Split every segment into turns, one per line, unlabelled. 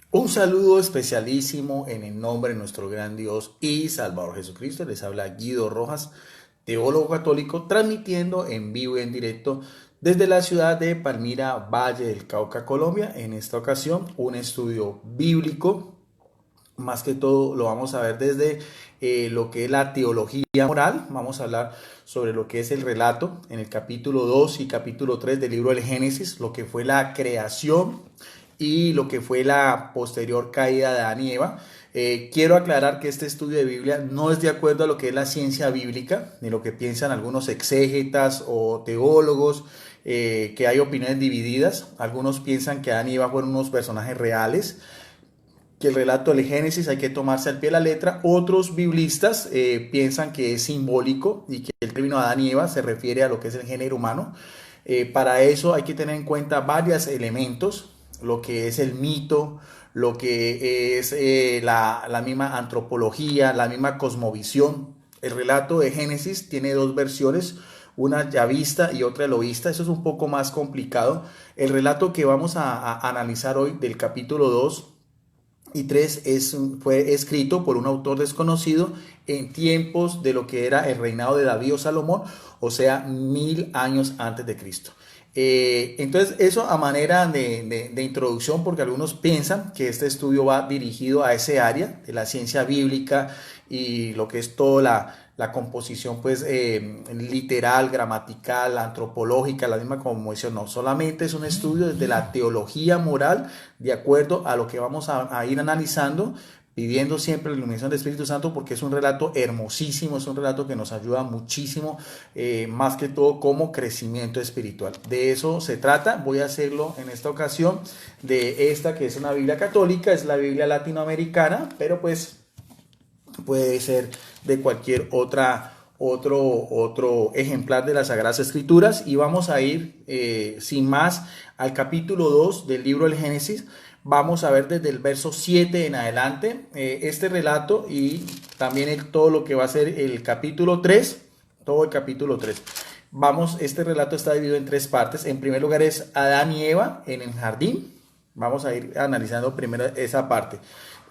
Un saludo especialísimo en el nombre de nuestro gran Dios y Salvador Jesucristo. Les habla Guido Rojas, teólogo católico, transmitiendo en vivo y en directo desde la ciudad de Palmira, Valle del Cauca, Colombia. En esta ocasión, un estudio bíblico. Más que todo lo vamos a ver desde lo que es la teología moral. Vamos a hablar sobre lo que es el relato en el capítulo 2 y capítulo 3 del libro del Génesis, lo que fue la creación y lo que fue la posterior caída de Adán y Eva. Quiero aclarar que este estudio de Biblia no es de acuerdo a lo que es la ciencia bíblica, ni lo que piensan algunos exégetas o teólogos, que hay opiniones divididas. Algunos piensan que Adán y Eva fueron unos personajes reales, que el relato del Génesis hay que tomarse al pie de la letra. Otros biblistas piensan que es simbólico y que el término Adán y Eva se refiere a lo que es el género humano. Para eso hay que tener en cuenta varios elementos, lo que es el mito, lo que es la misma antropología, la misma cosmovisión. El relato de Génesis tiene dos versiones, una yavista y otra eloísta. Eso es un poco más complicado. El relato que vamos a analizar hoy del capítulo 2 y 3 fue escrito por un autor desconocido en tiempos de lo que era el reinado de David o Salomón, o sea, 1000 años antes de Cristo. Entonces, eso a manera de introducción, porque algunos piensan que este estudio va dirigido a ese área de la ciencia bíblica y lo que es toda la composición pues literal, gramatical, antropológica, la misma como Moisés. No, solamente es un estudio desde la teología moral, de acuerdo a lo que vamos a ir analizando, pidiendo siempre la iluminación del Espíritu Santo, porque es un relato hermosísimo, es un relato que nos ayuda muchísimo, más que todo como crecimiento espiritual. De eso se trata. Voy a hacerlo en esta ocasión de esta que es una Biblia católica, es la Biblia latinoamericana, pero pues puede ser de cualquier otro ejemplar de las Sagradas Escrituras. Y vamos a ir sin más al capítulo 2 del libro del Génesis. Vamos a ver desde el verso 7 en adelante este relato y también todo lo que va a ser el capítulo 3, todo el capítulo 3. Este relato está dividido en tres partes. En primer lugar es Adán y Eva en el jardín. Vamos a ir analizando primero esa parte.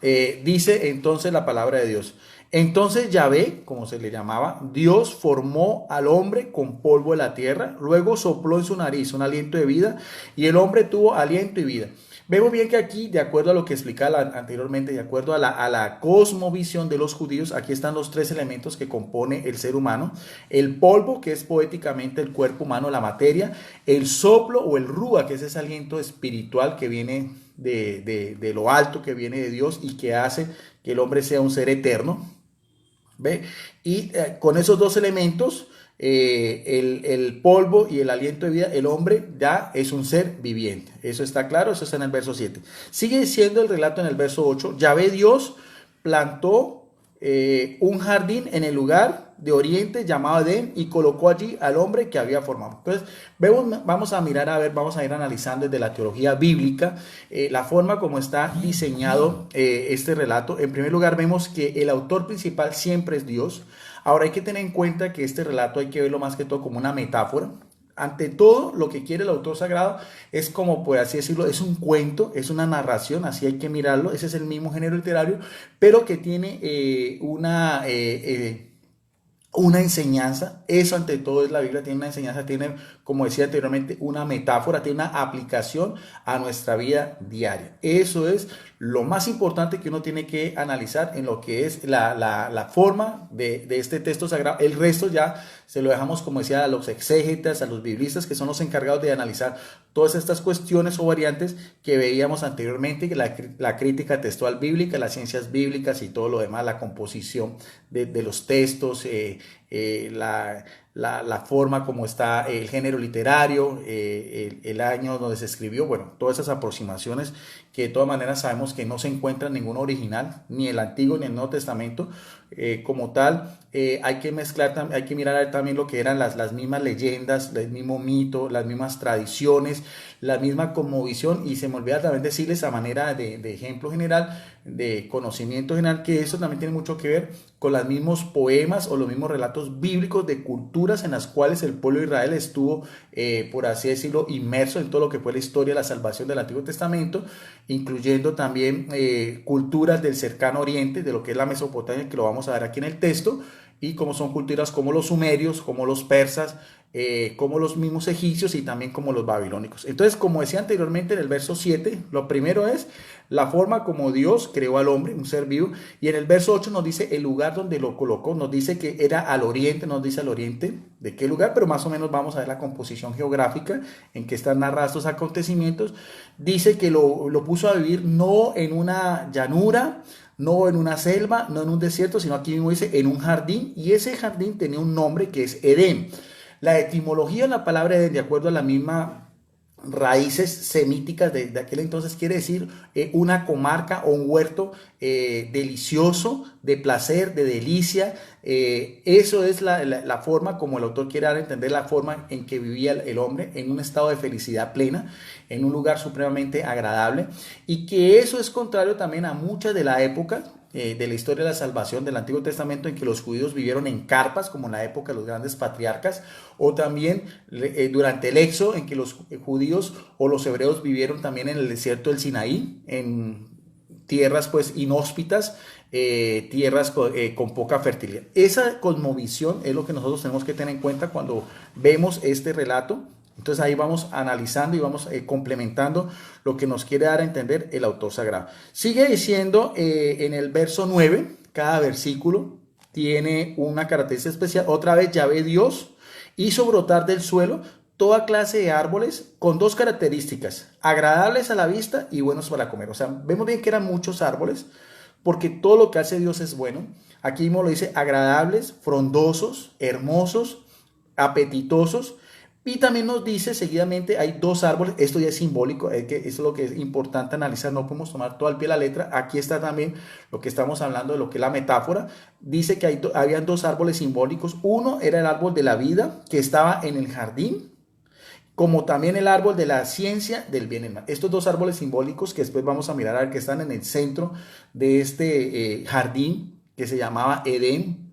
Dice entonces la palabra de Dios. Entonces Yahvé, como se le llamaba, Dios formó al hombre con polvo de la tierra, luego sopló en su nariz un aliento de vida y el hombre tuvo aliento y vida. Vemos bien que aquí, de acuerdo a lo que explicaba anteriormente, de acuerdo a la cosmovisión de los judíos, aquí están los tres elementos que compone el ser humano. El polvo, que es poéticamente el cuerpo humano, la materia. El soplo o el rúa, que es ese aliento espiritual que viene de lo alto, que viene de Dios y que hace que el hombre sea un ser eterno. ¿Ve? Y con esos dos elementos, el polvo y el aliento de vida, el hombre ya es un ser viviente. Eso está claro, eso está en el verso 7. Sigue diciendo el relato en el verso 8. Yahvé Dios plantó un jardín en el lugar de oriente llamado Edén y colocó allí al hombre que había formado. Entonces, vamos a mirar, vamos a ir analizando desde la teología bíblica la forma como está diseñado este relato. En primer lugar, vemos que el autor principal siempre es Dios. Ahora hay que tener en cuenta que este relato hay que verlo más que todo como una metáfora. Ante todo, lo que quiere el autor sagrado es como, por así decirlo, es un cuento, es una narración, así hay que mirarlo. Ese es el mismo género literario, pero que tiene una enseñanza. Eso ante todo es la Biblia, tiene una enseñanza, tiene, como decía anteriormente, una metáfora, tiene una aplicación a nuestra vida diaria. Eso es lo más importante que uno tiene que analizar en lo que es la forma de este texto sagrado. El resto ya se lo dejamos, como decía, a los exégetas, a los biblistas, que son los encargados de analizar todas estas cuestiones o variantes que veíamos anteriormente, que la crítica textual bíblica, las ciencias bíblicas y todo lo demás, la composición de los textos, la forma como está el género literario, el año donde se escribió, bueno, todas esas aproximaciones que de todas maneras sabemos que no se encuentra ningún original, ni el Antiguo ni el Nuevo Testamento como tal. Hay que mezclar, hay que mirar también lo que eran las mismas leyendas, el mismo mito, las mismas tradiciones, la misma cosmovisión, y se me olvida también decirles a manera de ejemplo general, de conocimiento general, que eso también tiene mucho que ver con los mismos poemas o los mismos relatos bíblicos de culturas en las cuales el pueblo de Israel estuvo, por así decirlo, inmerso en todo lo que fue la historia de la salvación del Antiguo Testamento, incluyendo también culturas del cercano oriente, de lo que es la Mesopotamia, que lo vamos a ver aquí en el texto, y como son culturas como los sumerios, como los persas, como los mismos egipcios y también como los babilónicos. Entonces, como decía anteriormente en el verso 7, lo primero es la forma como Dios creó al hombre, un ser vivo, y en el verso 8 nos dice el lugar donde lo colocó, nos dice que era al oriente, nos dice al oriente de qué lugar, pero más o menos vamos a ver la composición geográfica en que están narrados estos acontecimientos. Dice que lo puso a vivir no en una llanura, no en una selva, no en un desierto, sino aquí mismo dice en un jardín, y ese jardín tenía un nombre que es Edén. La etimología de la palabra Edén, de acuerdo a la misma raíces semíticas de aquel entonces, quiere decir una comarca o un huerto delicioso, de placer, de delicia. Eso es la forma como el autor quiere dar a entender la forma en que vivía el hombre, en un estado de felicidad plena, en un lugar supremamente agradable, y que eso es contrario también a muchas de la época de la historia de la salvación del Antiguo Testamento, en que los judíos vivieron en carpas, como en la época de los grandes patriarcas, o también durante el Éxodo, en que los judíos o los hebreos vivieron también en el desierto del Sinaí, en tierras pues inhóspitas, tierras con poca fertilidad. Esa cosmovisión es lo que nosotros tenemos que tener en cuenta cuando vemos este relato. Entonces ahí vamos analizando y vamos complementando lo que nos quiere dar a entender el autor sagrado. Sigue diciendo en el verso 9, cada versículo tiene una característica especial. Otra vez Yahvé Dios hizo brotar del suelo toda clase de árboles con dos características: agradables a la vista y buenos para comer. O sea, vemos bien que eran muchos árboles, porque todo lo que hace Dios es bueno. Aquí mismo lo dice: agradables, frondosos, hermosos, apetitosos. Y también nos dice seguidamente, hay dos árboles, esto ya es simbólico, que eso es lo que es importante analizar, no podemos tomar todo al pie de la letra. Aquí está también lo que estamos hablando de lo que es la metáfora. Dice que habían dos árboles simbólicos. Uno era el árbol de la vida, que estaba en el jardín, como también el árbol de la ciencia del bien y el mal. Estos dos árboles simbólicos, que después vamos a mirar a ver, que están en el centro de este jardín que se llamaba Edén,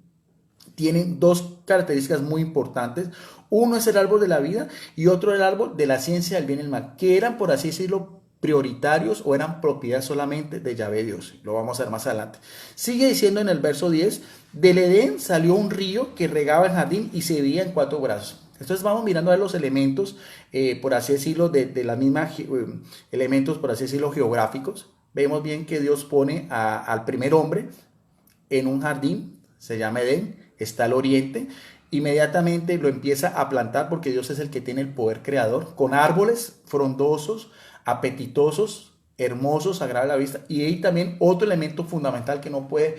tienen dos características muy importantes. Uno es el árbol de la vida y otro el árbol de la ciencia del bien y el mal, que eran, por así decirlo, prioritarios o eran propiedad solamente de Yahvé Dios. Lo vamos a ver más adelante. Sigue diciendo en el verso 10, del Edén salió un río que regaba el jardín y se veía en cuatro brazos. Entonces vamos mirando a ver los elementos, por así decirlo, de la misma elementos, por así decirlo, geográficos. Vemos bien que Dios pone al primer hombre en un jardín, se llama Edén, está al oriente. Inmediatamente lo empieza a plantar, porque Dios es el que tiene el poder creador, con árboles frondosos, apetitosos, hermosos, agradables a la vista. Y ahí también otro elemento fundamental que no puede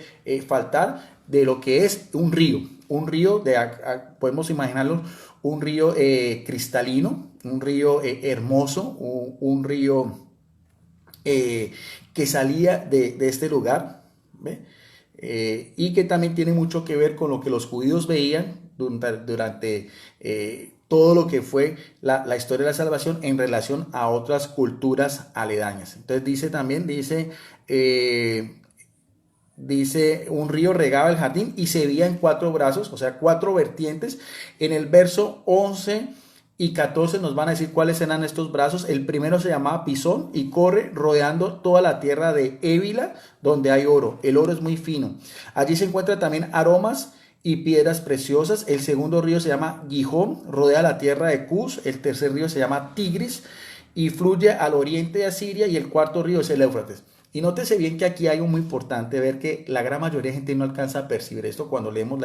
faltar, de lo que es un río. Un río, podemos imaginarlo, un río cristalino, un río hermoso, un río que salía de este lugar, ¿ve? Y que también tiene mucho que ver con lo que los judíos veían durante todo lo que fue la historia de la salvación en relación a otras culturas aledañas. Entonces dice también, dice un río regaba el jardín y se veía en cuatro brazos, o sea, cuatro vertientes. En el verso 11 y 14 nos van a decir cuáles eran estos brazos. El primero se llamaba Pisón y corre rodeando toda la tierra de Évila, donde hay oro. El oro es muy fino. Allí se encuentran también aromas y piedras preciosas. El segundo río se llama Gihón, rodea la tierra de Cus. El tercer río se llama Tigris y fluye al oriente de Asiria. Y el cuarto río es el Éufrates. Y nótese bien que aquí hay algo muy importante, ver que la gran mayoría de gente no alcanza a percibir esto cuando leemos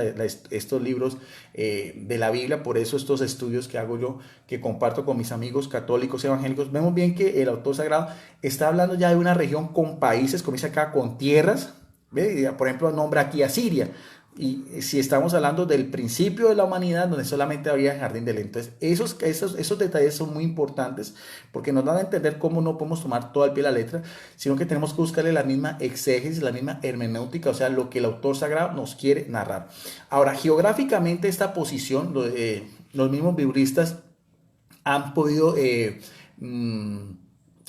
estos libros de la Biblia. Por eso estos estudios que hago yo, que comparto con mis amigos católicos y evangélicos, vemos bien que el autor sagrado está hablando ya de una región con países, como dice acá, con tierras. ¿Ve? Por ejemplo, nombra aquí a Siria. Y si estamos hablando del principio de la humanidad, donde solamente había jardín de Edén. Entonces, esos detalles son muy importantes, porque nos dan a entender cómo no podemos tomar todo al pie de la letra, sino que tenemos que buscarle la misma exégesis, la misma hermenéutica, o sea, lo que el autor sagrado nos quiere narrar. Ahora, geográficamente esta posición, los mismos biblistas han podido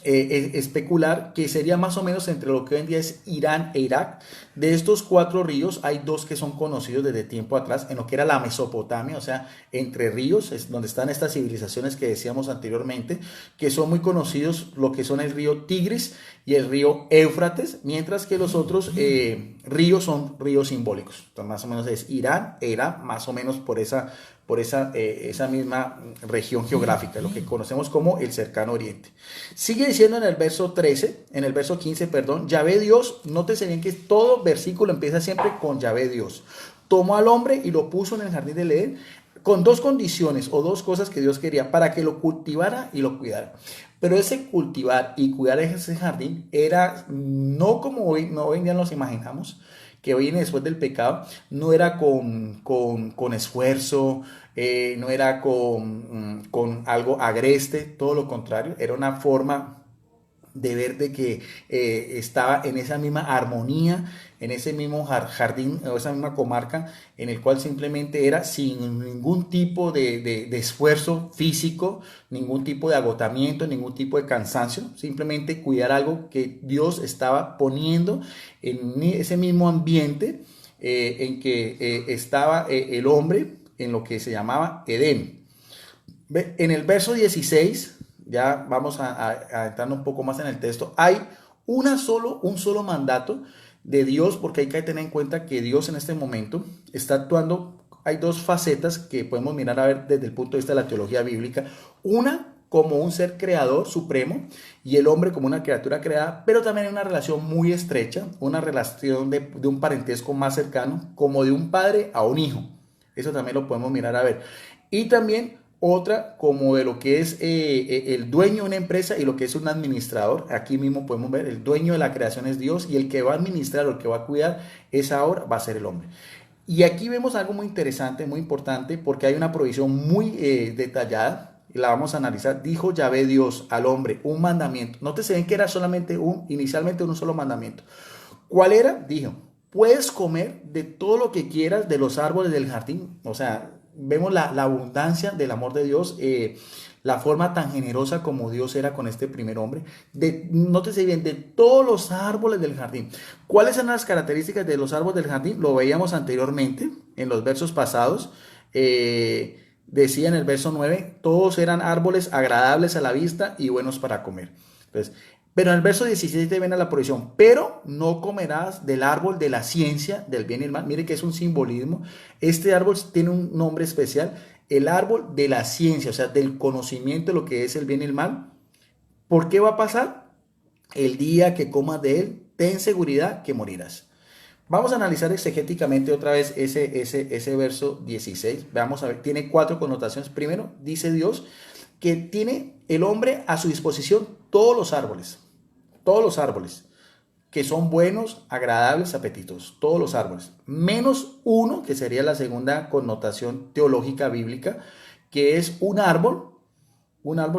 especular que sería más o menos entre lo que hoy en día es Irán e Irak. De estos cuatro ríos hay dos que son conocidos desde tiempo atrás, en lo que era la Mesopotamia, o sea, entre ríos, es donde están estas civilizaciones que decíamos anteriormente, que son muy conocidos, lo que son el río Tigris y el río Éufrates, mientras que los otros ríos son ríos simbólicos. Entonces, más o menos es Irán e Irak, más o menos esa misma región geográfica, lo que conocemos como el Cercano Oriente. Sigue diciendo en el verso 13, en el verso 15, perdón, Yahvé Dios, nótese bien que todo versículo empieza siempre con Yahvé Dios. Tomó al hombre y lo puso en el jardín del Edén con dos condiciones o dos cosas que Dios quería, para que lo cultivara y lo cuidara. Pero ese cultivar y cuidar ese jardín era no como hoy en día nos imaginamos, que viene después del pecado, no era con esfuerzo, no era con algo agreste, todo lo contrario, era una forma de ver de que estaba en esa misma armonía, en ese mismo jardín o esa misma comarca, en el cual simplemente era sin ningún tipo de esfuerzo físico, ningún tipo de agotamiento, ningún tipo de cansancio, simplemente cuidar algo que Dios estaba poniendo en ese mismo ambiente en que estaba el hombre, en lo que se llamaba Edén. En el verso 16, ya vamos a entrar un poco más en el texto, hay un solo mandato de Dios, porque hay que tener en cuenta que Dios en este momento está actuando. Hay dos facetas que podemos mirar a ver desde el punto de vista de la teología bíblica. Una como un ser creador supremo y el hombre como una criatura creada, pero también hay una relación muy estrecha, una relación de un parentesco más cercano, como de un padre a un hijo. Eso también lo podemos mirar a ver. Y también otra como de lo que es el dueño de una empresa y lo que es un administrador. Aquí mismo podemos ver, el dueño de la creación es Dios y el que va a administrar o el que va a cuidar esa obra va a ser el hombre. Y aquí vemos algo muy interesante, muy importante, porque hay una provisión muy detallada y la vamos a analizar. Dijo Yahvé Dios al hombre un mandamiento. Nótese bien que era solamente inicialmente un solo mandamiento. ¿Cuál era? Dijo, puedes comer de todo lo que quieras de los árboles del jardín. O sea, vemos la abundancia del amor de Dios, la forma tan generosa como Dios era con este primer hombre. Nótese bien, de todos los árboles del jardín. ¿Cuáles son las características de los árboles del jardín? Lo veíamos anteriormente en los versos pasados. Decía en el verso 9, todos eran árboles agradables a la vista y buenos para comer. Entonces, pero en el verso 17 ven a la provisión, pero no comerás del árbol de la ciencia del bien y el mal. Mire que es un simbolismo. Este árbol tiene un nombre especial, el árbol de la ciencia, o sea, del conocimiento de lo que es el bien y el mal. ¿Por qué va a pasar? El día que comas de él, ten seguridad que morirás. Vamos a analizar exegéticamente otra vez ese verso 16. Vamos a ver, tiene cuatro connotaciones. Primero, dice Dios que tiene el hombre a su disposición todos los árboles, que son buenos, agradables, apetitos, todos los árboles, menos uno, que sería la segunda connotación teológica bíblica, que es un árbol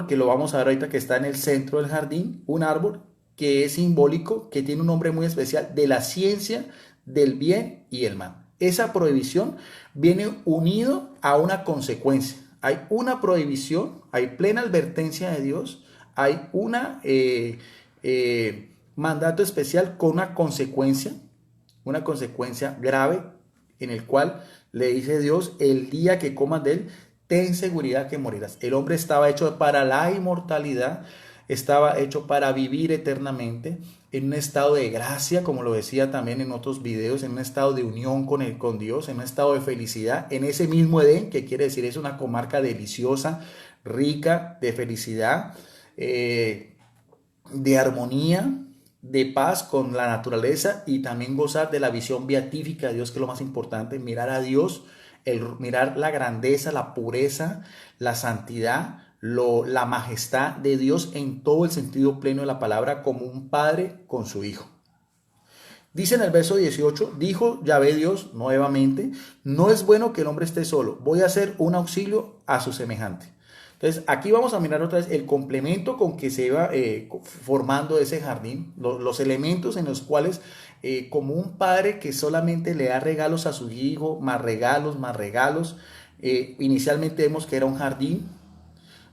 que lo vamos a ver ahorita que está en el centro del jardín, un árbol que es simbólico, que tiene un nombre muy especial, de la ciencia del bien y el mal. Esa prohibición viene unido a una consecuencia. Hay una prohibición, hay plena advertencia de Dios, hay una mandato especial con una consecuencia grave en el cual le dice Dios, el día que comas de él, ten seguridad que morirás. El hombre estaba hecho para la inmortalidad, estaba hecho para vivir eternamente en un estado de gracia, como lo decía también en otros videos, en un estado de unión con Dios, en un estado de felicidad, en ese mismo Edén, que quiere decir es una comarca deliciosa, rica de felicidad, de armonía, de paz con la naturaleza y también gozar de la visión beatífica de Dios, que es lo más importante, mirar a Dios, mirar la grandeza, la pureza, la santidad, la majestad de Dios en todo el sentido pleno de la palabra, como un padre con su hijo. Dice en el verso 18, dijo Yahvé Dios nuevamente, no es bueno que el hombre esté solo, voy a hacer un auxilio a su semejante. Entonces aquí vamos a mirar otra vez el complemento con que se iba formando ese jardín, los elementos en los cuales como un padre que solamente le da regalos a su hijo, más regalos, inicialmente vemos que era un jardín,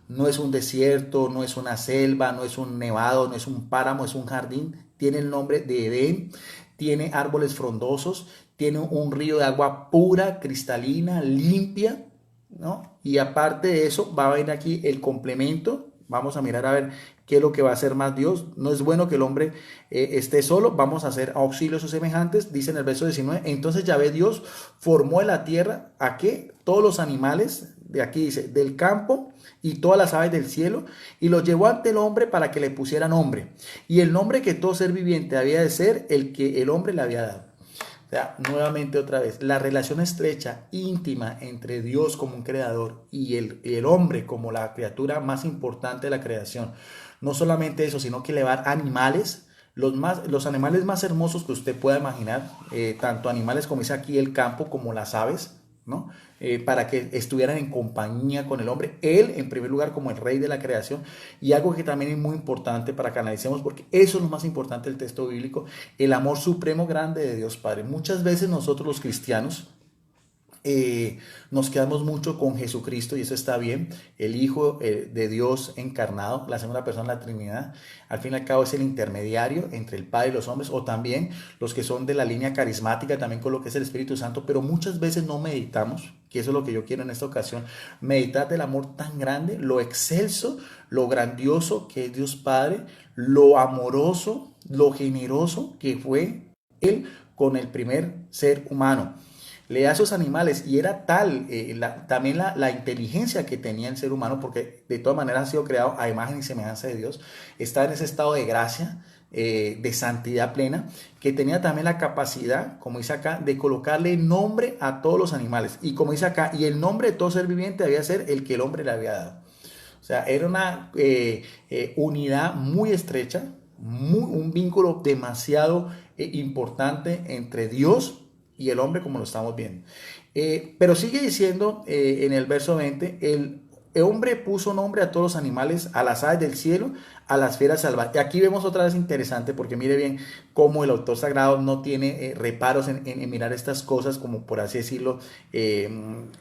no es un desierto, no es una selva, no es un nevado, no es un páramo, es un jardín. Tiene el nombre de Edén, tiene árboles frondosos, tiene un río de agua pura, cristalina, limpia, ¿no? Y aparte de eso, va a venir aquí el complemento. Vamos a mirar a ver qué es lo que va a hacer más Dios. No es bueno que el hombre esté solo. Vamos a hacer auxilios o semejantes. Dice en el verso 19. Entonces Yahvé Dios formó en la tierra a qué? Todos los animales, de aquí dice, del campo y todas las aves del cielo, y los llevó ante el hombre para que le pusiera nombre. Y el nombre que todo ser viviente había de ser el que el hombre le había dado. O sea, nuevamente otra vez, la relación estrecha, íntima entre Dios como un creador y el hombre como la criatura más importante de la creación. No solamente eso, sino que le va a dar animales, los animales más hermosos que usted pueda imaginar, tanto animales como dice aquí el campo, como las aves, ¿no? Para que estuvieran en compañía con el hombre, él en primer lugar como el rey de la creación. Y algo que también es muy importante para que analicemos, porque eso es lo más importante del texto bíblico, el amor supremo grande de Dios Padre. Muchas veces nosotros los cristianos nos quedamos mucho con Jesucristo y eso está bien, el Hijo de Dios encarnado, la segunda persona de la Trinidad. Al fin y al cabo es el intermediario entre el Padre y los hombres, o también los que son de la línea carismática, también con lo que es el Espíritu Santo, pero muchas veces no meditamos, que eso es lo que yo quiero en esta ocasión, meditar del amor tan grande, lo excelso, lo grandioso que es Dios Padre, lo amoroso, lo generoso que fue Él con el primer ser humano. Le da a esos animales y era tal también la inteligencia que tenía el ser humano, porque de todas maneras ha sido creado a imagen y semejanza de Dios, está en ese estado de gracia, de santidad plena, que tenía también la capacidad, como dice acá, de colocarle nombre a todos los animales. Y como dice acá, y el nombre de todo ser viviente debía ser el que el hombre le había dado. O sea, era una unidad muy estrecha, un vínculo demasiado importante entre Dios y el hombre, como lo estamos viendo. Pero sigue diciendo en el verso 20, el hombre puso nombre a todos los animales, a las aves del cielo, a las fieras salvajes. Y aquí vemos otra vez interesante, porque mire bien cómo el autor sagrado no tiene reparos en mirar estas cosas, como por así decirlo,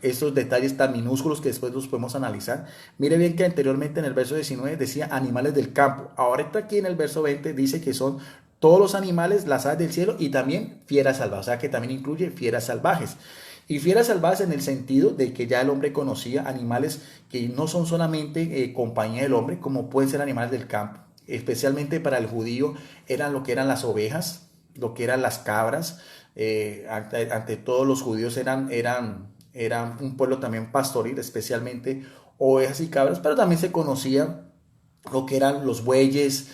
estos detalles tan minúsculos que después los podemos analizar. Mire bien que anteriormente en el verso 19 decía animales del campo. Ahora aquí en el verso 20 dice que son todos los animales, las aves del cielo y también fieras salvajes, o sea que también incluye fieras salvajes. Y fieras salvajes en el sentido de que ya el hombre conocía animales que no son solamente compañía del hombre, como pueden ser animales del campo. Especialmente para el judío eran lo que eran las ovejas, lo que eran las cabras. Ante todos los judíos eran un pueblo también pastoril, especialmente ovejas y cabras, pero también se conocía lo que eran los bueyes,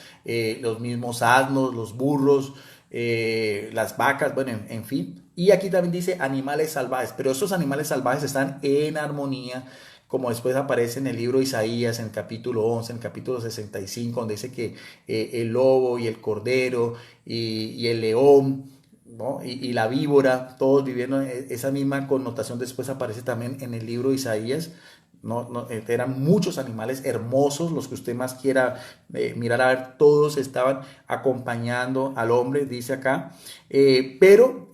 los mismos asnos, los burros, las vacas, bueno, en fin. Y aquí también dice animales salvajes, pero estos animales salvajes están en armonía, como después aparece en el libro de Isaías, en el capítulo 11, en el capítulo 65, donde dice que el lobo y el cordero y el león, ¿no? Y la víbora, todos viviendo esa misma connotación, después aparece también en el libro de Isaías. Eran muchos animales hermosos, los que usted más quiera mirar a ver, todos estaban acompañando al hombre, dice acá, pero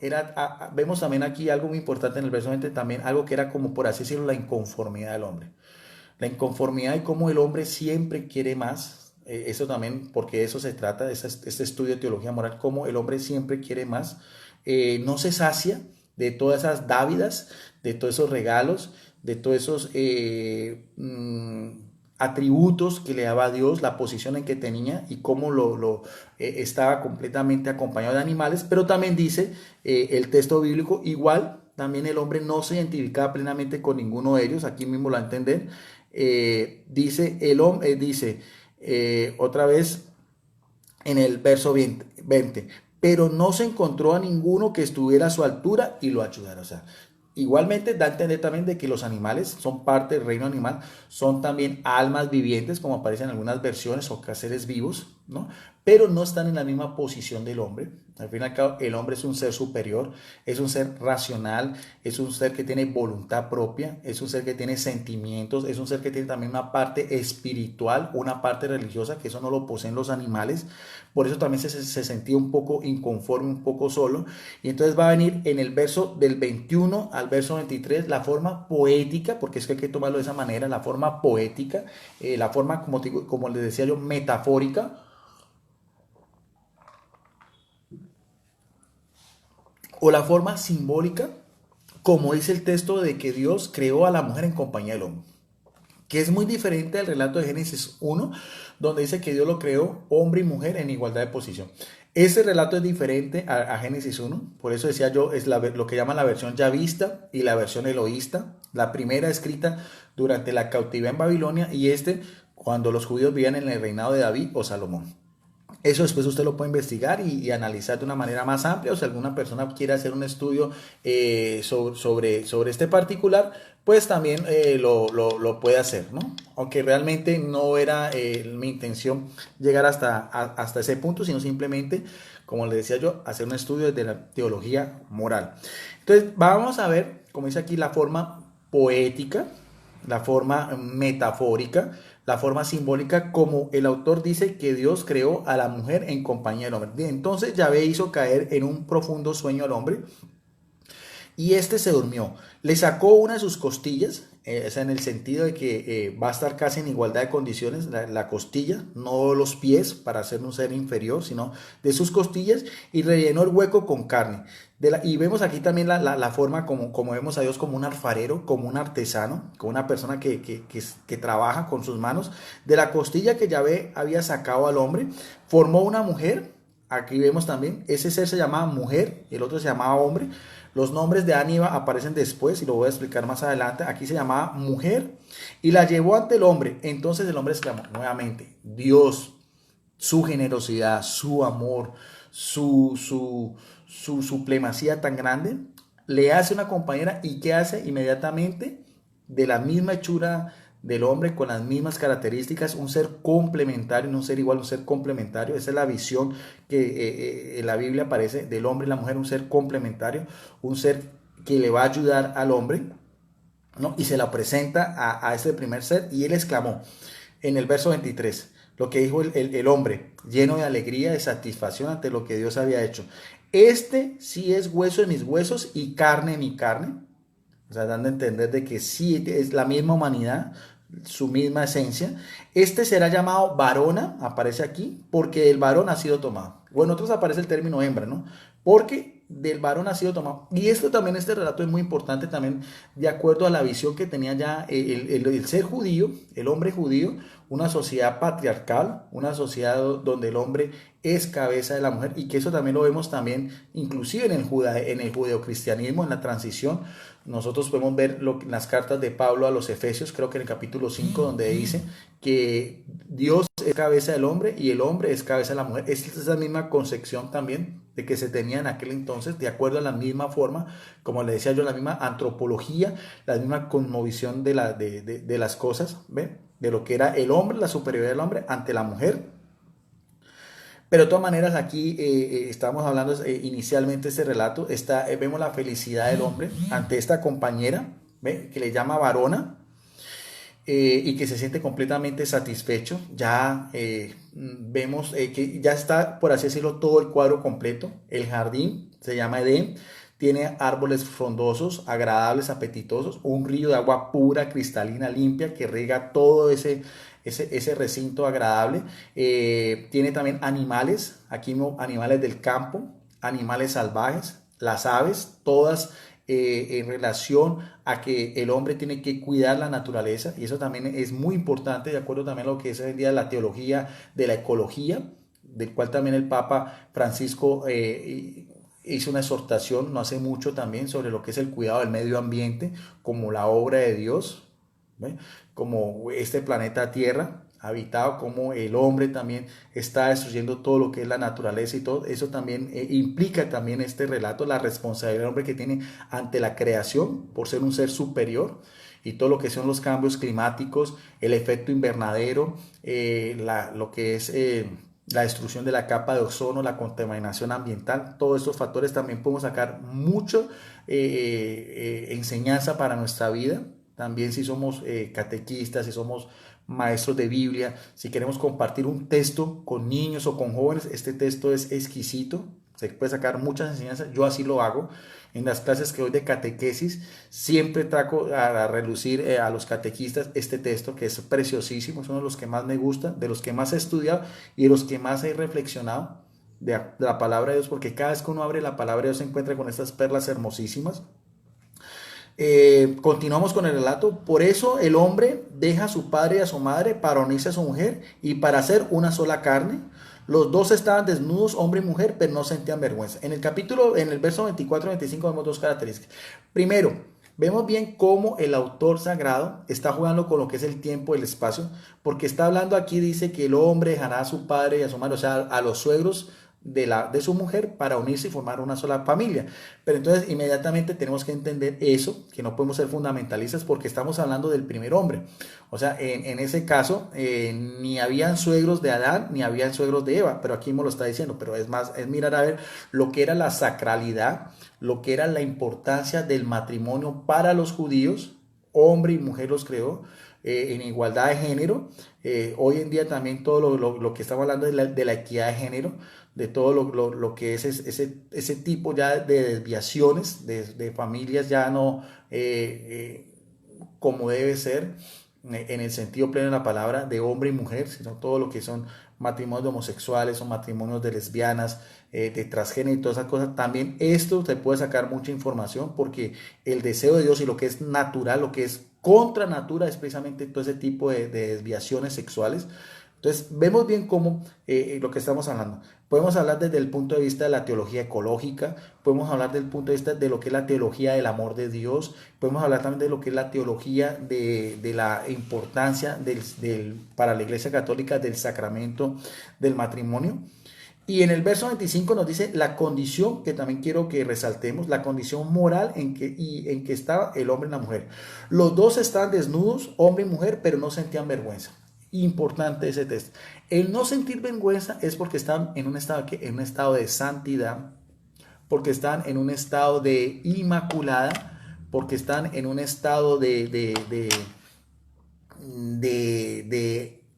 vemos también aquí algo muy importante en el verso 20, también algo que era como por así decirlo la inconformidad del hombre, la inconformidad y cómo el hombre siempre quiere más, eso también, porque de eso se trata, de este estudio de teología moral, cómo el hombre siempre quiere más, no se sacia de todas esas dávidas, de todos esos regalos, de todos esos atributos que le daba Dios, la posición en que tenía y cómo estaba completamente acompañado de animales, pero también dice el texto bíblico, igual también el hombre no se identificaba plenamente con ninguno de ellos, aquí mismo lo va a entender, dice el hombre, otra vez en el verso 20, pero no se encontró a ninguno que estuviera a su altura y lo ayudara. O sea, igualmente da a entender también de que los animales son parte del reino animal, son también almas vivientes, como aparece en algunas versiones, o seres vivos, ¿no? pero no están en la misma posición del hombre. Al fin y al cabo, el hombre es un ser superior, es un ser racional, es un ser que tiene voluntad propia, es un ser que tiene sentimientos, es un ser que tiene también una parte espiritual, una parte religiosa, que eso no lo poseen los animales. Por eso también se sentía un poco inconforme, un poco solo. Y entonces va a venir en el verso del 21 al verso 23 la forma poética, porque es que hay que tomarlo de esa manera, la forma poética, la forma, como les decía yo, metafórica, o la forma simbólica, como dice el texto de que Dios creó a la mujer en compañía del hombre, que es muy diferente al relato de Génesis 1, donde dice que Dios lo creó hombre y mujer en igualdad de posición. Ese relato es diferente a Génesis 1, por eso decía yo, es lo que llaman la versión yavista y la versión eloísta. La primera escrita durante la cautividad en Babilonia y cuando los judíos vivían en el reinado de David o Salomón. Eso después usted lo puede investigar y analizar de una manera más amplia, o si alguna persona quiere hacer un estudio sobre este particular, pues también lo puede hacer, ¿no? Aunque realmente no era mi intención llegar hasta ese punto, sino simplemente, como le decía yo, hacer un estudio desde la teología moral. Entonces, vamos a ver, como dice aquí, la forma poética, la forma metafórica, la forma simbólica, como el autor dice que Dios creó a la mujer en compañía del hombre. Entonces Yahvé hizo caer en un profundo sueño al hombre y este se durmió. Le sacó una de sus costillas, o sea, en el sentido de que va a estar casi en igualdad de condiciones, la costilla, no los pies para ser un ser inferior, sino de sus costillas, y rellenó el hueco con carne. Y vemos aquí también la forma como vemos a Dios como un alfarero, como un artesano, como una persona que trabaja con sus manos. De la costilla que Yahvé había sacado al hombre, formó una mujer. Aquí vemos también, ese ser se llamaba mujer, el otro se llamaba hombre. Los nombres de Aníbal aparecen después y lo voy a explicar más adelante. Aquí se llamaba mujer y la llevó ante el hombre. Entonces el hombre exclamó nuevamente, Dios, su generosidad, su amor, su supremacía tan grande, le hace una compañera y ¿qué hace? Inmediatamente de la misma hechura del hombre, con las mismas características, un ser complementario, no un ser igual, un ser complementario. Esa es la visión que en la Biblia aparece del hombre y la mujer, un ser complementario, un ser que le va a ayudar al hombre, ¿no? Y se la presenta a este primer ser y él exclamó en el verso 23, lo que dijo el hombre, lleno de alegría, de satisfacción ante lo que Dios había hecho. Este sí es hueso de mis huesos y carne de mi carne. O sea, dando a entender de que sí es la misma humanidad, su misma esencia. Este será llamado varona, aparece aquí, porque del varón ha sido tomado. Bueno, otros aparece el término hembra, ¿no? Porque del varón ha sido tomado. Y esto también, este relato es muy importante también, de acuerdo a la visión que tenía ya el ser judío, el hombre judío, una sociedad patriarcal, una sociedad donde el hombre es cabeza de la mujer, y que eso también lo vemos también inclusive en el judeocristianismo, en la transición. Nosotros podemos ver las cartas de Pablo a los Efesios, creo que en el capítulo 5, donde dice que Dios es cabeza del hombre y el hombre es cabeza de la mujer. Esta es la misma concepción también de que se tenía en aquel entonces, de acuerdo a la misma forma, como le decía yo, la misma antropología, la misma cosmovisión de las cosas, ¿ve? De lo que era el hombre, la superioridad del hombre ante la mujer. Pero de todas maneras aquí estamos hablando inicialmente de este relato, vemos la felicidad del hombre ante esta compañera, ¿ve? Que le llama varona, y que se siente completamente satisfecho. Ya vemos que ya está, por así decirlo, todo el cuadro completo. El jardín se llama Edén, tiene árboles frondosos, agradables, apetitosos, un río de agua pura, cristalina, limpia, que riega todo ese recinto agradable. Tiene también animales, aquí no, animales del campo, animales salvajes, las aves, todas en relación a que el hombre tiene que cuidar la naturaleza, y eso también es muy importante, de acuerdo también a lo que es hoy en día la teología de la ecología, del cual también el Papa Francisco hizo una exhortación no hace mucho también sobre lo que es el cuidado del medio ambiente como la obra de Dios, ¿ve? Como este planeta Tierra habitado, como el hombre también está destruyendo todo lo que es la naturaleza, y todo eso también implica también este relato, la responsabilidad del hombre que tiene ante la creación por ser un ser superior, y todo lo que son los cambios climáticos, el efecto invernadero, lo que es la destrucción de la capa de ozono, la contaminación ambiental. Todos estos factores también podemos sacar mucho enseñanza para nuestra vida. También si somos catequistas, si somos maestros de Biblia, si queremos compartir un texto con niños o con jóvenes, este texto es exquisito. Se puede sacar muchas enseñanzas, yo así lo hago. En las clases que doy de catequesis, siempre trago a relucir a los catequistas este texto que es preciosísimo, es uno de los que más me gusta, de los que más he estudiado y de los que más he reflexionado de la palabra de Dios, porque cada vez que uno abre la palabra de Dios se encuentra con estas perlas hermosísimas. Continuamos con el relato. Por eso el hombre deja a su padre y a su madre para unirse a su mujer y para hacer una sola carne. Los dos estaban desnudos, hombre y mujer, pero no sentían vergüenza. En el capítulo, en el verso 24 y 25 vemos dos características. Primero, vemos bien cómo el autor sagrado está jugando con lo que es el tiempo y el espacio, porque está hablando aquí, dice que el hombre dejará a su padre y a su madre, o sea, a los suegros de su mujer para unirse y formar una sola familia. Pero entonces inmediatamente tenemos que entender eso, que no podemos ser fundamentalistas porque estamos hablando del primer hombre. O sea, en ese caso, ni habían suegros de Adán, ni habían suegros de Eva, pero aquí me lo está diciendo, pero es más, es mirar a ver lo que era la sacralidad, lo que era la importancia del matrimonio para los judíos, hombre y mujer los creó. En igualdad de género, hoy en día también todo lo que estamos hablando de la equidad de género, de todo lo que es ese tipo ya de desviaciones de familias ya no como debe ser en el sentido pleno de la palabra de hombre y mujer, sino todo lo que son matrimonios de homosexuales o matrimonios de lesbianas, de transgénero y todas esas cosas. También esto te puede sacar mucha información porque el deseo de Dios y lo que es natural, lo que es contra natura es precisamente todo ese tipo de desviaciones sexuales. Entonces, vemos bien cómo lo que estamos hablando. Podemos hablar desde el punto de vista de la teología ecológica, podemos hablar desde el punto de vista de lo que es la teología del amor de Dios, podemos hablar también de lo que es la teología de la importancia para la Iglesia Católica del sacramento del matrimonio. Y en el verso 25 nos dice la condición, que también quiero que resaltemos, la condición moral en que estaba el hombre y la mujer. Los dos estaban desnudos, hombre y mujer, pero no sentían vergüenza. Importante ese texto. El no sentir vergüenza es porque están en un estado, en un estado de santidad, porque están en un estado de inmaculada, porque están en un estado de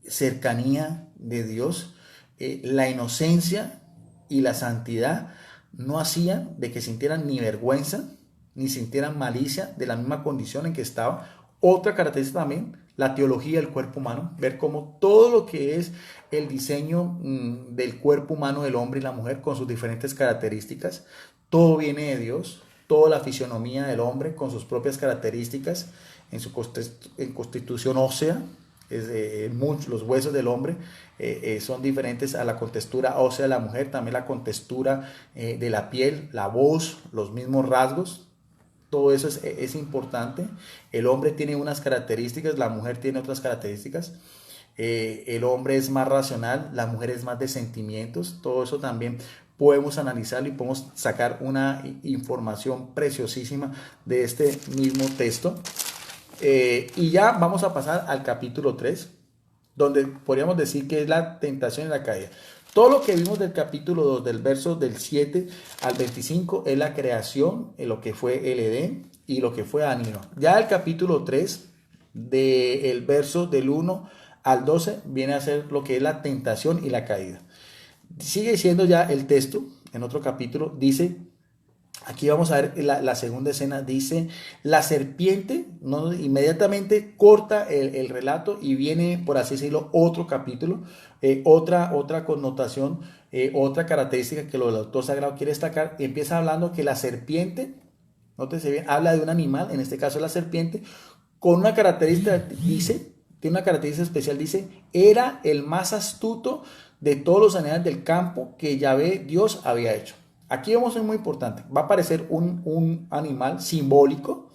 cercanía de Dios. La inocencia y la santidad no hacían de que sintieran ni vergüenza, ni sintieran malicia de la misma condición en que estaban. Otra característica también, la teología del cuerpo humano, ver cómo todo lo que es el diseño del cuerpo humano del hombre y la mujer con sus diferentes características, todo viene de Dios, toda la fisionomía del hombre con sus propias características en su constitución ósea. Los huesos del hombre son diferentes a la contextura ósea de la mujer, también la contextura de la piel, la voz, los mismos rasgos. Todo eso es importante. El hombre tiene unas características, la mujer tiene otras características. El hombre es más racional, la mujer es más de sentimientos. Todo eso también podemos analizarlo y podemos sacar una información preciosísima de este mismo texto. Y ya vamos a pasar al capítulo 3, donde podríamos decir que es la tentación y la caída. Todo lo que vimos del capítulo 2, del verso del 7 al 25, es la creación, lo que fue el Edén y lo que fue Adán y Eva. Ya el capítulo 3, del verso del 1 al 12, viene a ser lo que es la tentación y la caída. Sigue siendo ya el texto, en otro capítulo, dice... Aquí vamos a ver la segunda escena, dice, la serpiente, ¿no? Inmediatamente corta el relato y viene, por así decirlo, otro capítulo, otra connotación, otra característica que el autor sagrado quiere destacar. Y empieza hablando que la serpiente, nótese bien, habla de un animal, en este caso la serpiente, con una característica, dice, tiene una característica especial, dice, era el más astuto de todos los animales del campo que Yahvé Dios había hecho. Aquí vemos algo muy importante. Va a aparecer un animal simbólico,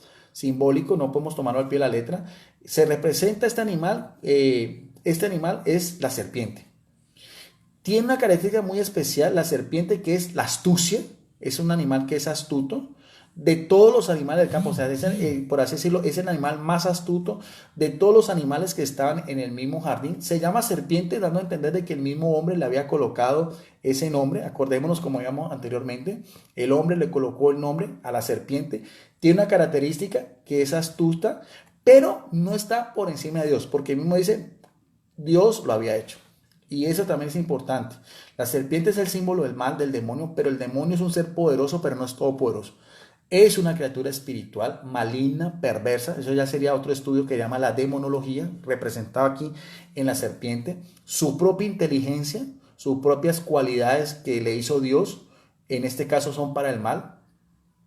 no podemos tomarlo al pie de la letra. Se representa este animal es la serpiente. Tiene una característica muy especial la serpiente, que es la astucia. Es un animal que es astuto. de todos los animales del campo. O sea, por así decirlo, es el animal más astuto de todos los animales que estaban en el mismo jardín. Se llama serpiente, dando a entender de que el mismo hombre le había colocado ese nombre. Acordémonos, como digamos anteriormente, el hombre le colocó el nombre a la serpiente. Tiene una característica que es astuta, pero no está por encima de Dios, porque mismo dice, Dios lo había hecho. Y eso también es importante. La serpiente es el símbolo del mal, del demonio, pero el demonio es un ser poderoso, pero no es todopoderoso. Es una criatura espiritual, maligna, perversa. Eso ya sería otro estudio que llama la demonología, representado aquí en la serpiente. Su propia inteligencia, sus propias cualidades que le hizo Dios, en este caso son para el mal.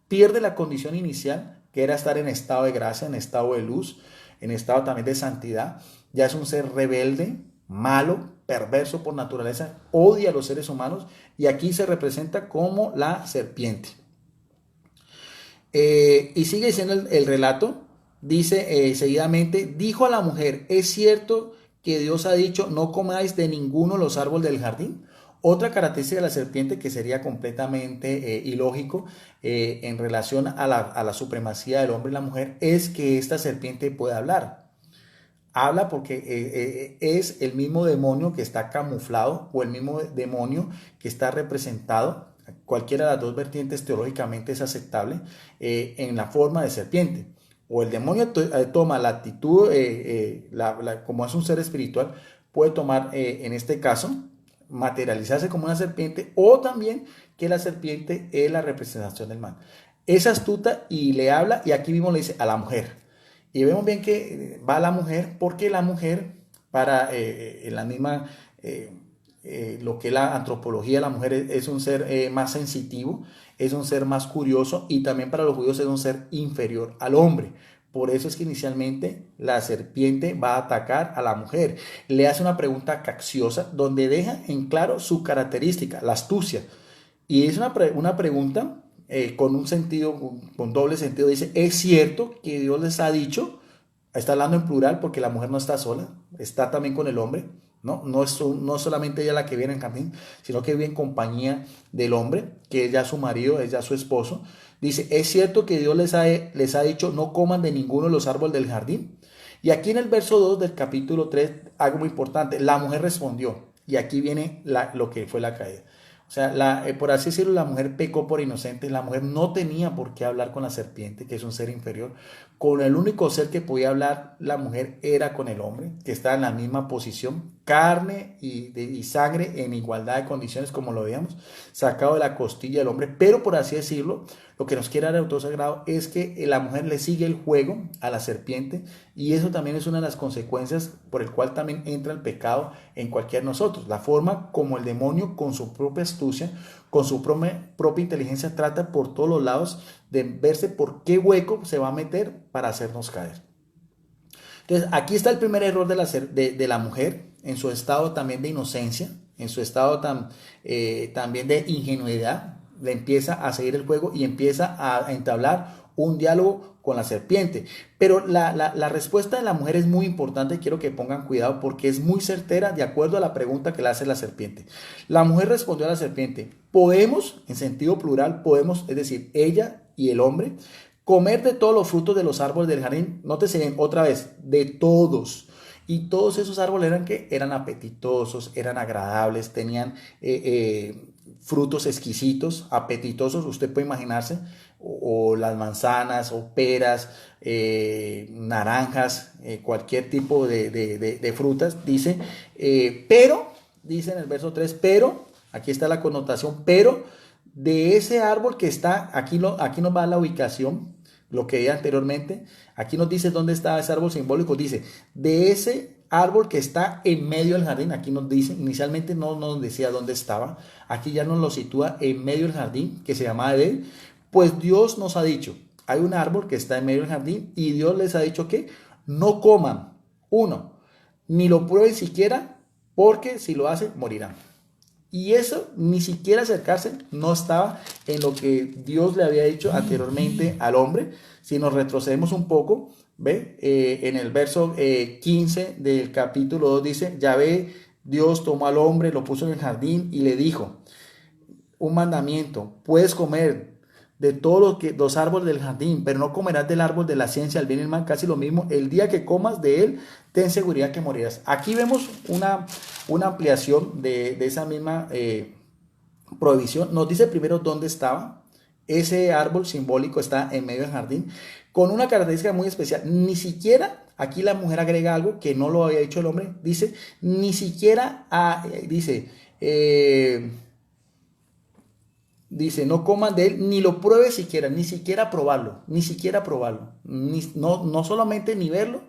Pierde la condición inicial, que era estar en estado de gracia, en estado de luz, en estado también de santidad. Ya es un ser rebelde, malo, perverso por naturaleza, odia a los seres humanos y aquí se representa como la serpiente. Y sigue diciendo el relato, dice seguidamente, dijo a la mujer, ¿es cierto que Dios ha dicho no comáis de ninguno de los árboles del jardín? Otra característica de la serpiente que sería completamente ilógico en relación a la supremacía del hombre y la mujer es que esta serpiente puede hablar. Habla porque es el mismo demonio que está camuflado o el mismo demonio que está representado. Cualquiera de las dos vertientes teológicamente es aceptable en la forma de serpiente. O el demonio toma la actitud, como es un ser espiritual, puede tomar en este caso materializarse como una serpiente, o también que la serpiente es la representación del mal. Es astuta y le habla, y aquí mismo le dice a la mujer. Y vemos bien que va la mujer, porque la mujer, para en la misma, lo que es la antropología, la mujer es un ser más sensitivo, es un ser más curioso, y también para los judíos es un ser inferior al hombre. Por eso es que inicialmente la serpiente va a atacar a la mujer. Le hace una pregunta capciosa donde deja en claro su característica, la astucia. Y es una pregunta con un sentido, con doble sentido. Dice, ¿es cierto que Dios les ha dicho? Está hablando en plural porque la mujer no está sola, está también con el hombre. No es solamente ella la que viene en jardín, sino que vive en compañía del hombre, que es ya su marido, es ya su esposo. Dice, ¿es cierto que Dios les ha dicho no coman de ninguno de los árboles del jardín? Y aquí en el verso 2 del capítulo 3, algo muy importante, la mujer respondió, y aquí viene lo que fue la caída. O sea, por así decirlo, la mujer pecó por inocente. La mujer no tenía por qué hablar con la serpiente, que es un ser inferior. Con el único ser que podía hablar la mujer era con el hombre, que está en la misma posición, carne y sangre en igualdad de condiciones, como lo veíamos, sacado de la costilla del hombre. Pero por así decirlo, lo que nos quiere dar el autor sagrado es que la mujer le sigue el juego a la serpiente, y eso también es una de las consecuencias por el cual también entra el pecado en cualquiera de nosotros. La forma como el demonio, con su propia astucia, con su propia inteligencia, trata por todos los lados de verse por qué hueco se va a meter para hacernos caer. Entonces, aquí está el primer error de la mujer, en su estado también de inocencia, en su estado también de ingenuidad. Le empieza a seguir el juego y empieza a entablar un diálogo con la serpiente. Pero la respuesta de la mujer es muy importante, quiero que pongan cuidado porque es muy certera de acuerdo a la pregunta que le hace la serpiente. La mujer respondió a la serpiente, podemos, en sentido plural, podemos, es decir, ella y el hombre, comer de todos los frutos de los árboles del jardín. Nótese bien, otra vez, de todos. Y todos esos árboles eran que eran apetitosos, eran agradables, tenían frutos exquisitos, apetitosos, usted puede imaginarse, o las manzanas, o peras, naranjas, cualquier tipo de frutas, dice, pero, dice en el verso 3, pero, aquí está la connotación, pero, de ese árbol que está, aquí nos va la ubicación, lo que veía anteriormente, aquí nos dice dónde está ese árbol simbólico, dice, de ese árbol que está en medio del jardín, aquí nos dice, inicialmente no nos decía dónde estaba, aquí ya nos lo sitúa en medio del jardín, que se llama Edén, pues Dios nos ha dicho, hay un árbol que está en medio del jardín, y Dios les ha dicho que no coman, uno, ni lo prueben siquiera, porque si lo hacen, morirán. Y eso, ni siquiera acercarse, no estaba en lo que Dios le había dicho anteriormente al hombre. Si nos retrocedemos un poco, ¿ve? En el verso 15 del capítulo 2 dice, Yahvé, Dios tomó al hombre, lo puso en el jardín y le dijo, un mandamiento, puedes comer de todos los árboles del jardín, pero no comerás del árbol de la ciencia, del bien y el mal, casi lo mismo. El día que comas de él, ten seguridad que morirás. Aquí vemos una ampliación de esa misma prohibición. Nos dice primero dónde estaba. Ese árbol simbólico está en medio del jardín, con una característica muy especial. Ni siquiera, aquí la mujer agrega algo que no lo había hecho el hombre, dice, ni siquiera, dice, no coman de él, ni lo pruebes siquiera, ni siquiera probarlo, ni siquiera probarlo, no solamente ni verlo,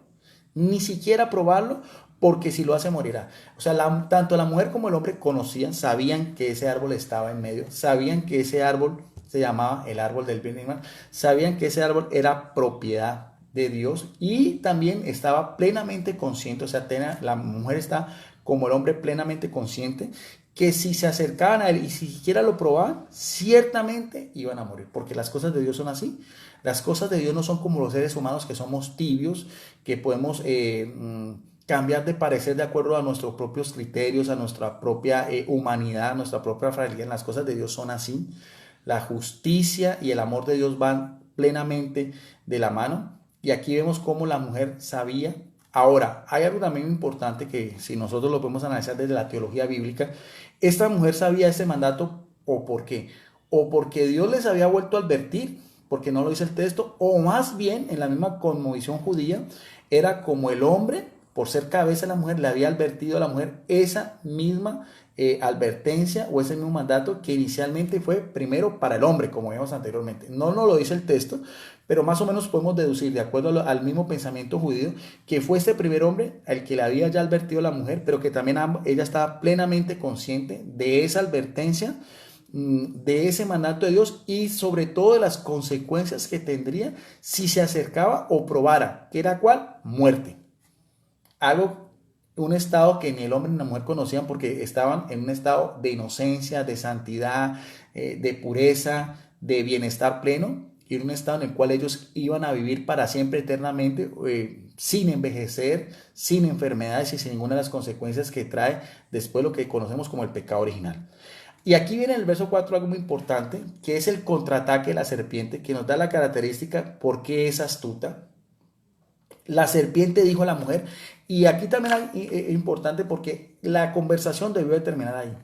ni siquiera probarlo, porque si lo hace morirá. O sea, tanto la mujer como el hombre conocían, sabían que ese árbol estaba en medio, sabían que ese árbol se llamaba el árbol del bien y mal, sabían que ese árbol era propiedad de Dios y también estaba plenamente consciente, o sea, la mujer está como el hombre plenamente consciente que si se acercaban a él y si siquiera lo probaban, ciertamente iban a morir, porque las cosas de Dios son así. Las cosas de Dios no son como los seres humanos que somos tibios, que podemos cambiar de parecer de acuerdo a nuestros propios criterios, a nuestra propia humanidad, a nuestra propia fragilidad. Las cosas de Dios son así. La justicia y el amor de Dios van plenamente de la mano. Y aquí vemos cómo la mujer sabía. Ahora, hay algo también importante que si nosotros lo podemos analizar desde la teología bíblica, esta mujer sabía ese mandato o por qué. O porque Dios les había vuelto a advertir, porque no lo dice el texto, o más bien en la misma cosmovisión judía, era como el hombre, por ser cabeza de la mujer, le había advertido a la mujer esa misma advertencia o ese mismo mandato que inicialmente fue primero para el hombre, como vimos anteriormente. No nos lo dice el texto, pero más o menos podemos deducir, de acuerdo al mismo pensamiento judío, que fue este primer hombre al que le había ya advertido a la mujer, pero que también ella estaba plenamente consciente de esa advertencia, de ese mandato de Dios y sobre todo de las consecuencias que tendría si se acercaba o probara, que era cuál, muerte. Algo, un estado que ni el hombre ni la mujer conocían porque estaban en un estado de inocencia, de santidad, de pureza, de bienestar pleno, y en un estado en el cual ellos iban a vivir para siempre, eternamente, sin envejecer, sin enfermedades y sin ninguna de las consecuencias que trae después lo que conocemos como el pecado original. Y aquí viene en el verso 4 algo muy importante, que es el contraataque de la serpiente, que nos da la característica por qué es astuta. La serpiente dijo a la mujer, y aquí también es importante porque la conversación debió de terminar ahí.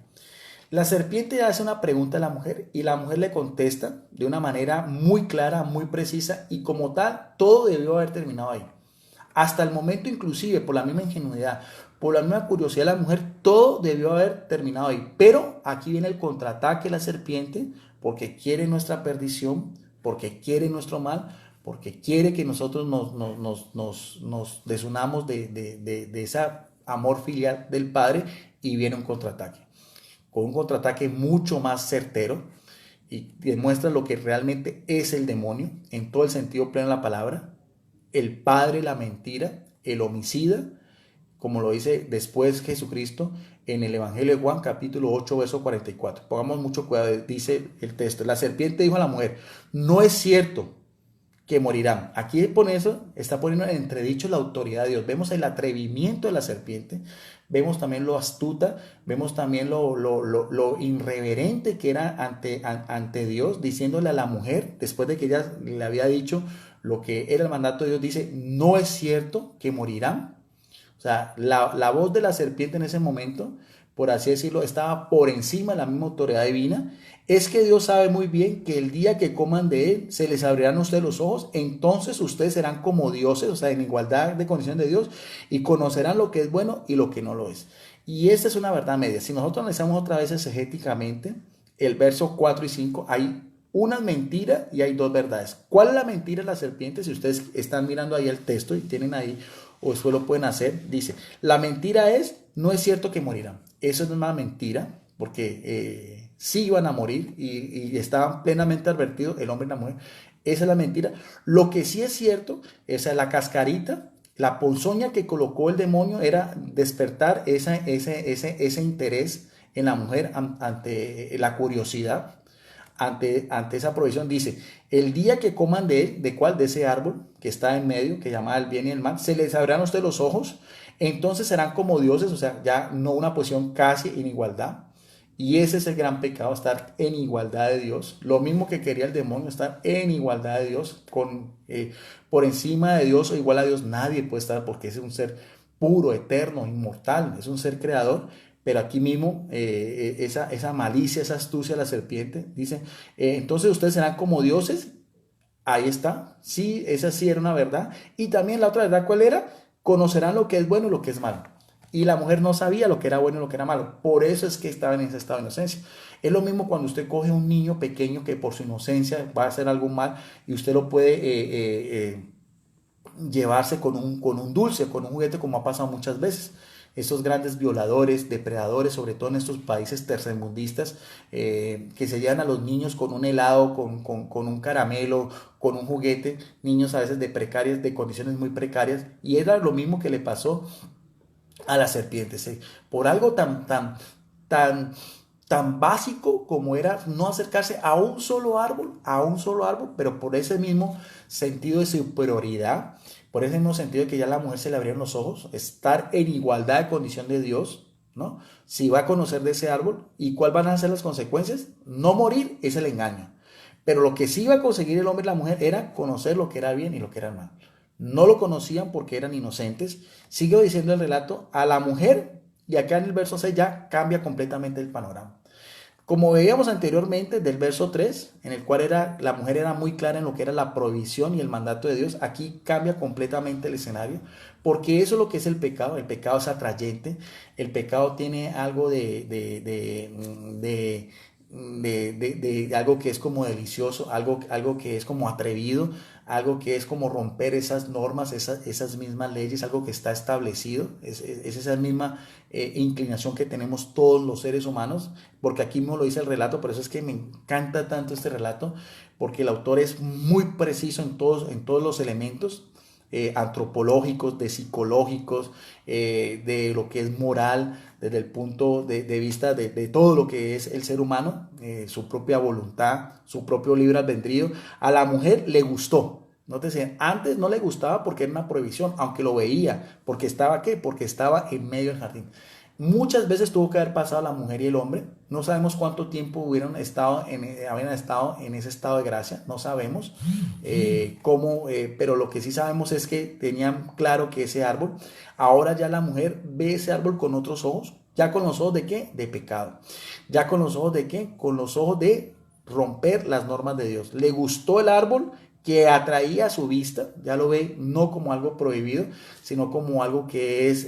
La serpiente hace una pregunta a la mujer y la mujer le contesta de una manera muy clara, muy precisa y como tal, todo debió haber terminado ahí. Hasta el momento inclusive, por la misma ingenuidad, por la misma curiosidad de la mujer, todo debió haber terminado ahí. Pero aquí viene el contraataque de la serpiente porque quiere nuestra perdición, porque quiere nuestro mal, porque quiere que nosotros nos desunamos de ese amor filial del Padre y viene un contraataque. Con un contraataque mucho más certero y demuestra lo que realmente es el demonio en todo el sentido pleno de la palabra, el padre, la mentira, el homicida, como lo dice después Jesucristo en el Evangelio de Juan, capítulo 8, verso 44. Pongamos mucho cuidado, dice el texto. La serpiente dijo a la mujer, no es cierto que morirán. Aquí pone eso, está poniendo en entredicho la autoridad de Dios. Vemos el atrevimiento de la serpiente, vemos también lo astuta, vemos también lo irreverente que era ante Dios, diciéndole a la mujer, después de que ella le había dicho lo que era el mandato de Dios, dice, no es cierto que morirán. O sea, la voz de la serpiente en ese momento, por así decirlo, estaba por encima de la misma autoridad divina. Es que Dios sabe muy bien que el día que coman de él, se les abrirán a ustedes los ojos, entonces ustedes serán como dioses, o sea, en igualdad de condición de Dios, y conocerán lo que es bueno y lo que no lo es. Y esta es una verdad media. Si nosotros analizamos otra vez exegéticamente, el verso 4 y 5, hay una mentira y hay dos verdades. ¿Cuál es la mentira de la serpiente? Si ustedes están mirando ahí el texto y tienen ahí, o eso lo pueden hacer, dice, la mentira es, no es cierto que morirán. Eso es una mentira, porque sí iban a morir y estaban plenamente advertidos el hombre y la mujer. Esa es la mentira. Lo que sí es cierto, esa es la cascarita, la ponzoña que colocó el demonio era despertar ese interés en la mujer ante la curiosidad, ante esa provisión. Dice, el día que coman de él, ¿de cuál? De ese árbol que está en medio, que llama el bien y el mal, se les abrirán a ustedes los ojos, entonces serán como dioses, o sea, ya no una posición casi en igualdad, Y ese es el gran pecado, estar en igualdad de Dios. Lo mismo que quería el demonio, estar en igualdad de Dios, por encima de Dios o igual a Dios. Nadie puede estar porque es un ser puro, eterno, inmortal, es un ser creador. Pero aquí mismo esa malicia, esa astucia de la serpiente, dice, entonces ustedes serán como dioses. Ahí está, sí, esa sí era una verdad. Y también la otra verdad, ¿cuál era? Conocerán lo que es bueno y lo que es malo. Y la mujer no sabía lo que era bueno y lo que era malo. Por eso es que estaba en ese estado de inocencia. Es lo mismo cuando usted coge a un niño pequeño que por su inocencia va a hacer algún mal y usted lo puede llevarse con un dulce, con un juguete, como ha pasado muchas veces. Estos grandes violadores, depredadores, sobre todo en estos países tercermundistas, que se llevan a los niños con un helado, con un caramelo, con un juguete, niños a veces de condiciones muy precarias, y era lo mismo que le pasó a las serpientes, por algo tan, tan básico como era no acercarse a un solo árbol, pero por ese mismo sentido de superioridad, por ese mismo sentido de que ya a la mujer se le abrieron los ojos, estar en igualdad de condición de Dios, ¿no? Si va a conocer de ese árbol, ¿y cuáles van a ser las consecuencias? No morir es el engaño. Pero lo que sí iba a conseguir el hombre y la mujer era conocer lo que era bien y lo que era mal. No lo conocían porque eran inocentes. Sigue diciendo el relato a la mujer, y acá en el verso 6 ya cambia completamente el panorama. Como veíamos anteriormente del verso 3, en el cual la mujer era muy clara en lo que era la provisión y el mandato de Dios, aquí cambia completamente el escenario, porque eso es lo que es el pecado es atrayente, el pecado tiene algo de algo que es como delicioso, algo que es como atrevido, algo que es como romper esas normas, esas mismas leyes, algo que está establecido, es esa misma inclinación que tenemos todos los seres humanos, porque aquí mismo lo dice el relato, por eso es que me encanta tanto este relato, porque el autor es muy preciso en todos los elementos antropológicos, de psicológicos, de lo que es moral, desde el punto de vista de todo lo que es el ser humano, su propia voluntad, su propio libre albedrío. A la mujer le gustó. Nótese, antes no le gustaba porque era una prohibición, aunque lo veía, porque estaba ¿qué? Porque estaba en medio del jardín. Muchas veces tuvo que haber pasado la mujer y el hombre. No sabemos cuánto tiempo habían estado en ese estado de gracia. No sabemos cómo, pero lo que sí sabemos es que tenían claro que ese árbol, ahora ya la mujer ve ese árbol con otros ojos. ¿Ya con los ojos de qué? De pecado. ¿Ya con los ojos de qué? Con los ojos de romper las normas de Dios. Le gustó el árbol que atraía a su vista. Ya lo ve no como algo prohibido, sino como algo que es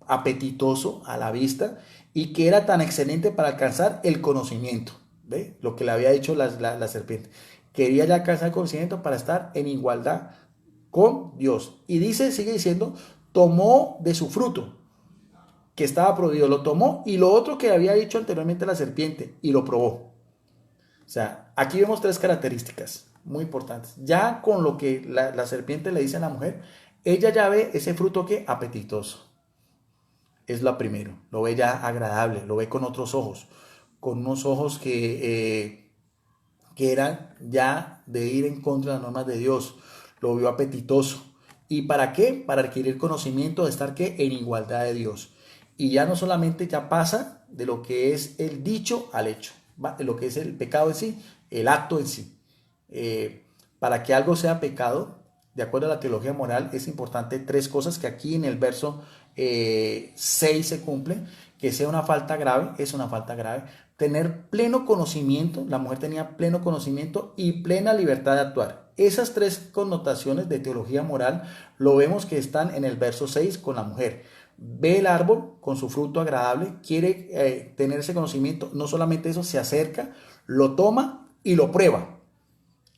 apetitoso a la vista y que era tan excelente para alcanzar el conocimiento. ¿Ve? Lo que le había dicho la serpiente. Quería ya alcanzar el conocimiento para estar en igualdad con Dios. Y dice, sigue diciendo, tomó de su fruto, que estaba prohibido, lo tomó, y lo otro que había dicho anteriormente la serpiente, y lo probó. O sea, aquí vemos tres características muy importantes. Ya con lo que la serpiente le dice a la mujer, ella ya ve ese fruto que apetitoso. Es lo primero, lo ve ya agradable, lo ve con otros ojos, con unos ojos que eran ya de ir en contra de las normas de Dios, lo vio apetitoso. ¿Y para qué? Para adquirir conocimiento de estar ¿qué? En igualdad de Dios. Y ya no solamente ya pasa de lo que es el dicho al hecho, ¿va? De lo que es el pecado en sí, el acto en sí. Para que algo sea pecado, de acuerdo a la teología moral, es importante tres cosas que aquí en el verso 6 se cumplen: que sea una falta grave, es una falta grave; tener pleno conocimiento, la mujer tenía pleno conocimiento, y plena libertad de actuar. Esas tres connotaciones de teología moral lo vemos que están en el verso 6 con la mujer. Ve el árbol con su fruto agradable, quiere tener ese conocimiento, no solamente eso, se acerca, lo toma y lo prueba.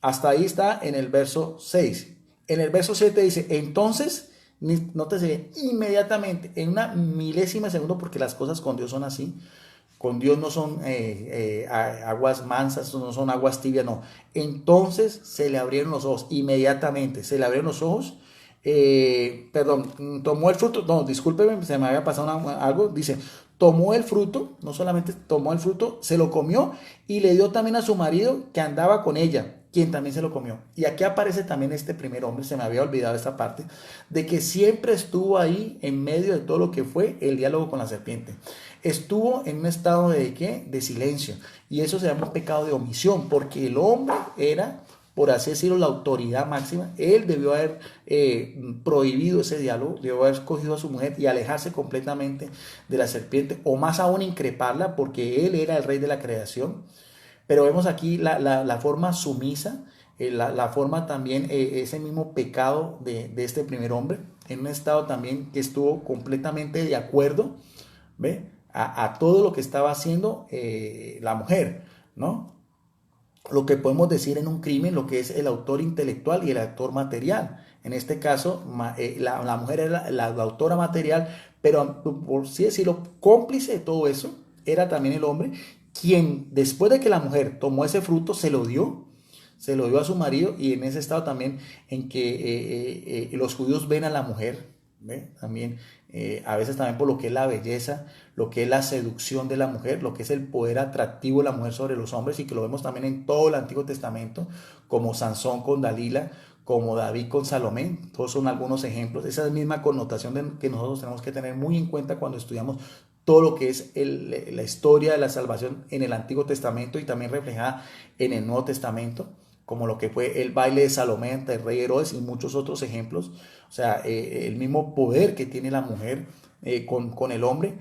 Hasta ahí está en el verso 6. En el verso 7 dice, entonces, nótese, inmediatamente, en una milésima de segundo, porque las cosas con Dios son así. Con Dios no son aguas mansas, no son aguas tibias, no. Entonces se le abrieron los ojos, inmediatamente se le abrieron los ojos. Tomó el fruto, no, discúlpeme, se me había pasado algo. Dice, tomó el fruto, no solamente tomó el fruto, se lo comió y le dio también a su marido que andaba con ella, quien también se lo comió. Y aquí aparece también este primer hombre, se me había olvidado esta parte, de que siempre estuvo ahí en medio de todo lo que fue el diálogo con la serpiente. Estuvo en un estado de ¿qué? De silencio. Y eso se llama un pecado de omisión, porque el hombre era, por así decirlo, la autoridad máxima. Él debió haber prohibido ese diálogo, debió haber escogido a su mujer y alejarse completamente de la serpiente, o más aún increparla, porque él era el rey de la creación. Pero vemos aquí la forma sumisa, la forma también, ese mismo pecado de este primer hombre, en un estado también que estuvo completamente de acuerdo, ¿ve? A todo lo que estaba haciendo la mujer, ¿no? Lo que podemos decir en un crimen, lo que es el autor intelectual y el autor material. En este caso, la mujer era la autora material, pero por así decirlo, cómplice de todo eso era también el hombre, quien después de que la mujer tomó ese fruto, se lo dio a su marido, y en ese estado también en que los judíos ven a la mujer, ¿ve? También a veces también por lo que es la belleza, lo que es la seducción de la mujer, lo que es el poder atractivo de la mujer sobre los hombres, y que lo vemos también en todo el Antiguo Testamento, como Sansón con Dalila, como David con Salomé. Todos son algunos ejemplos. Esa misma connotación que nosotros tenemos que tener muy en cuenta cuando estudiamos todo lo que es la historia de la salvación en el Antiguo Testamento, y también reflejada en el Nuevo Testamento, como lo que fue el baile de Salomé ante el rey Herodes y muchos otros ejemplos. O sea, el mismo poder que tiene la mujer con el hombre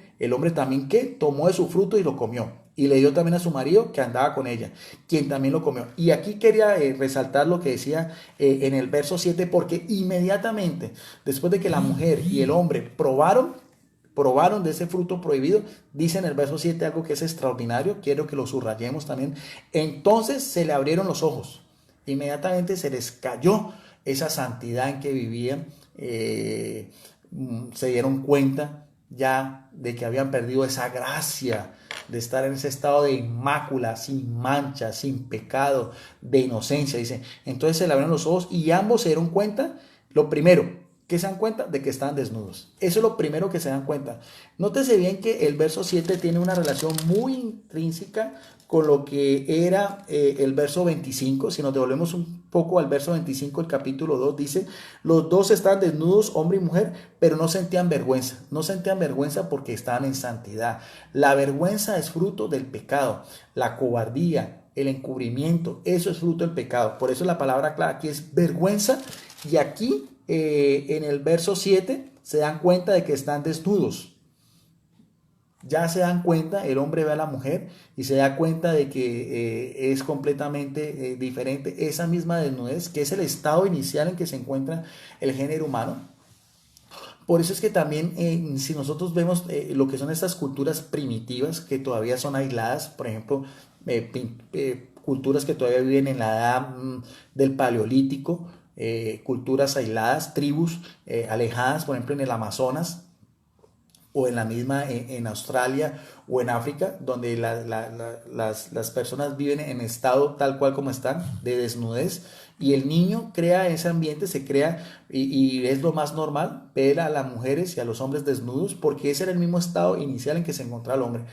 también que tomó de su fruto y lo comió, y le dio también a su marido que andaba con ella, quien también lo comió. Y aquí quería resaltar lo que decía en el verso 7, porque inmediatamente después de que la mujer y el hombre probaron de ese fruto prohibido, dice en el verso 7 algo que es extraordinario, quiero que lo subrayemos también. Entonces se le abrieron los ojos, inmediatamente se les cayó esa santidad en que vivían, se dieron cuenta ya de que habían perdido esa gracia de estar en ese estado de inmácula, sin mancha, sin pecado, de inocencia, dice. Entonces se le abrieron los ojos y ambos se dieron cuenta, lo primero, que se dan cuenta de que están desnudos. Eso es lo primero que se dan cuenta. Nótese bien que el verso 7 tiene una relación muy intrínseca con lo que era el verso 25. Si nos devolvemos un poco al verso 25, el capítulo 2 dice: los dos estaban desnudos, hombre y mujer, pero no sentían vergüenza. No sentían vergüenza porque estaban en santidad. La vergüenza es fruto del pecado. La cobardía, el encubrimiento, eso es fruto del pecado. Por eso la palabra clave aquí es vergüenza. Y aquí en el verso 7 se dan cuenta de que están desnudos. Ya se dan cuenta, el hombre ve a la mujer y se da cuenta de que es completamente diferente esa misma desnudez, que es el estado inicial en que se encuentra el género humano. Por eso es que también, si nosotros vemos lo que son estas culturas primitivas que todavía son aisladas, por ejemplo, culturas que todavía viven en la edad del Paleolítico, culturas aisladas, tribus alejadas, por ejemplo en el Amazonas, o en la misma en Australia o en África, donde las personas viven en estado tal cual como están, de desnudez, y el niño crea ese ambiente, se crea, y es lo más normal ver a las mujeres y a los hombres desnudos, porque ese era el mismo estado inicial en que se encontraba el hombre.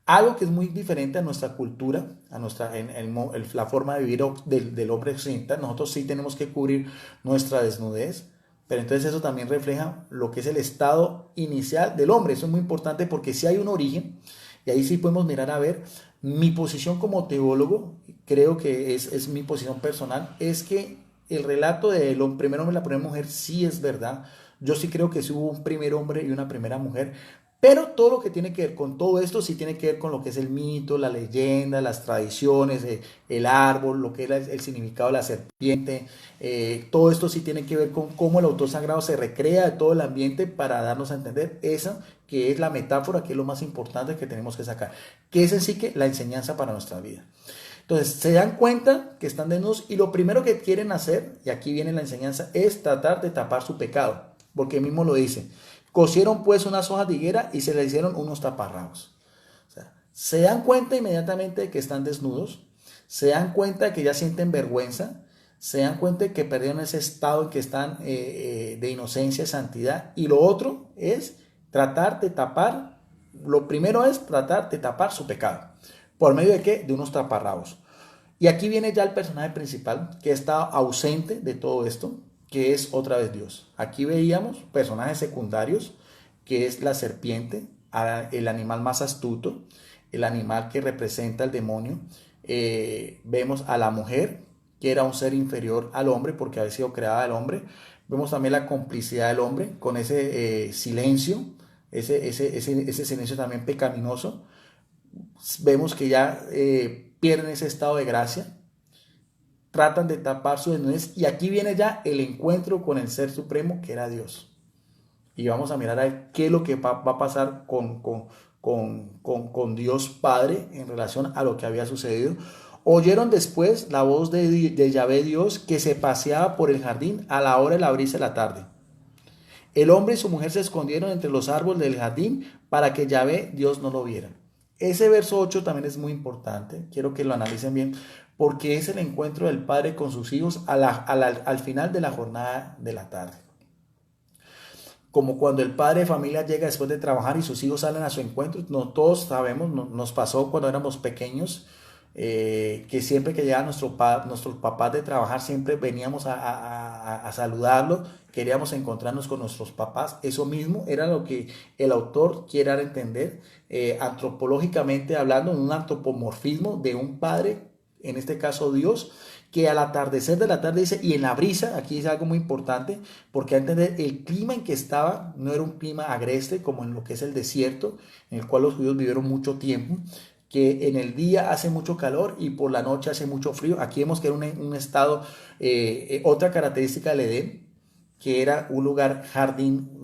Algo que es muy diferente a nuestra cultura, a la forma de vivir del hombre occidental. Nosotros sí tenemos que cubrir nuestra desnudez, pero entonces eso también refleja lo que es el estado inicial del hombre. Eso es muy importante porque si hay un origen, y ahí sí podemos mirar a ver. Mi posición como teólogo, creo que es mi posición personal, es que el relato del primer hombre y la primera mujer sí es verdad. Yo sí creo que sí hubo un primer hombre y una primera mujer, pero todo lo que tiene que ver con todo esto sí tiene que ver con lo que es el mito, la leyenda, las tradiciones, el árbol, lo que es el significado de la serpiente. Todo esto sí tiene que ver con cómo el autor sagrado se recrea de todo el ambiente para darnos a entender esa que es la metáfora, que es lo más importante que tenemos que sacar, que es en sí que la enseñanza para nuestra vida. Entonces se dan cuenta que están desnudos y lo primero que quieren hacer, y aquí viene la enseñanza, es tratar de tapar su pecado, porque él mismo lo dice. Cosieron pues unas hojas de higuera y se le hicieron unos taparrabos. O sea, se dan cuenta inmediatamente de que están desnudos, se dan cuenta de que ya sienten vergüenza, se dan cuenta de que perdieron ese estado en que están de inocencia y santidad. Y lo otro es tratar de tapar, lo primero es tratar de tapar su pecado. ¿Por medio de qué? De unos taparrabos. Y aquí viene ya el personaje principal que está ausente de todo esto, que es otra vez Dios. Aquí veíamos personajes secundarios, que es la serpiente, el animal más astuto, el animal que representa al demonio. Vemos a la mujer, que era un ser inferior al hombre porque había sido creada del hombre. Vemos también la complicidad del hombre con ese silencio, ese silencio también pecaminoso. Vemos que ya pierden ese estado de gracia, tratan de tapar su desnudez y aquí viene ya el encuentro con el Ser Supremo que era Dios. Y vamos a mirar a ver qué es lo que va a pasar con Dios Padre en relación a lo que había sucedido. Oyeron después la voz de Yahvé Dios que se paseaba por el jardín a la hora de la brisa de la tarde. El hombre y su mujer se escondieron entre los árboles del jardín para que Yahvé Dios no lo viera. Ese verso 8 también es muy importante, quiero que lo analicen bien, porque es el encuentro del padre con sus hijos al final de la jornada de la tarde. Como cuando el padre de familia llega después de trabajar y sus hijos salen a su encuentro, no todos sabemos, nos pasó cuando éramos pequeños, que siempre que llegaban nuestros papás de trabajar, siempre veníamos a saludarlos, queríamos encontrarnos con nuestros papás. Eso mismo era lo que el autor quiere dar a entender, antropológicamente hablando, en un antropomorfismo de un padre, en este caso Dios, que al atardecer de la tarde dice, y en la brisa, aquí dice algo muy importante, porque a entender el clima en que estaba no era un clima agreste como en lo que es el desierto, en el cual los judíos vivieron mucho tiempo, que en el día hace mucho calor y por la noche hace mucho frío. Aquí vemos que era un estado, otra característica del Edén, que era un lugar jardín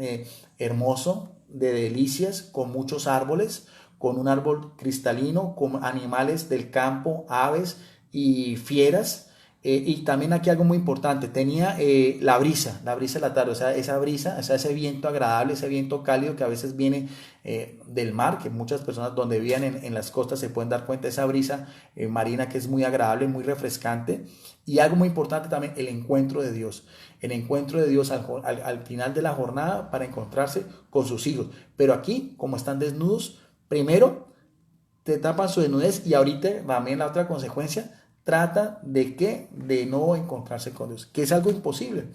hermoso, de delicias, con muchos árboles, con un árbol cristalino, con animales del campo, aves y fieras. Y también aquí algo muy importante, tenía la brisa de la tarde, o sea, esa brisa, o sea, ese viento agradable, ese viento cálido que a veces viene del mar, que muchas personas donde vivían en las costas se pueden dar cuenta, esa brisa marina que es muy agradable, muy refrescante. Y algo muy importante también, el encuentro de Dios al final de la jornada para encontrarse con sus hijos. Pero aquí, como están desnudos, primero te tapan su desnudez y ahorita también la otra consecuencia, trata de qué, de no encontrarse con Dios, que es algo imposible,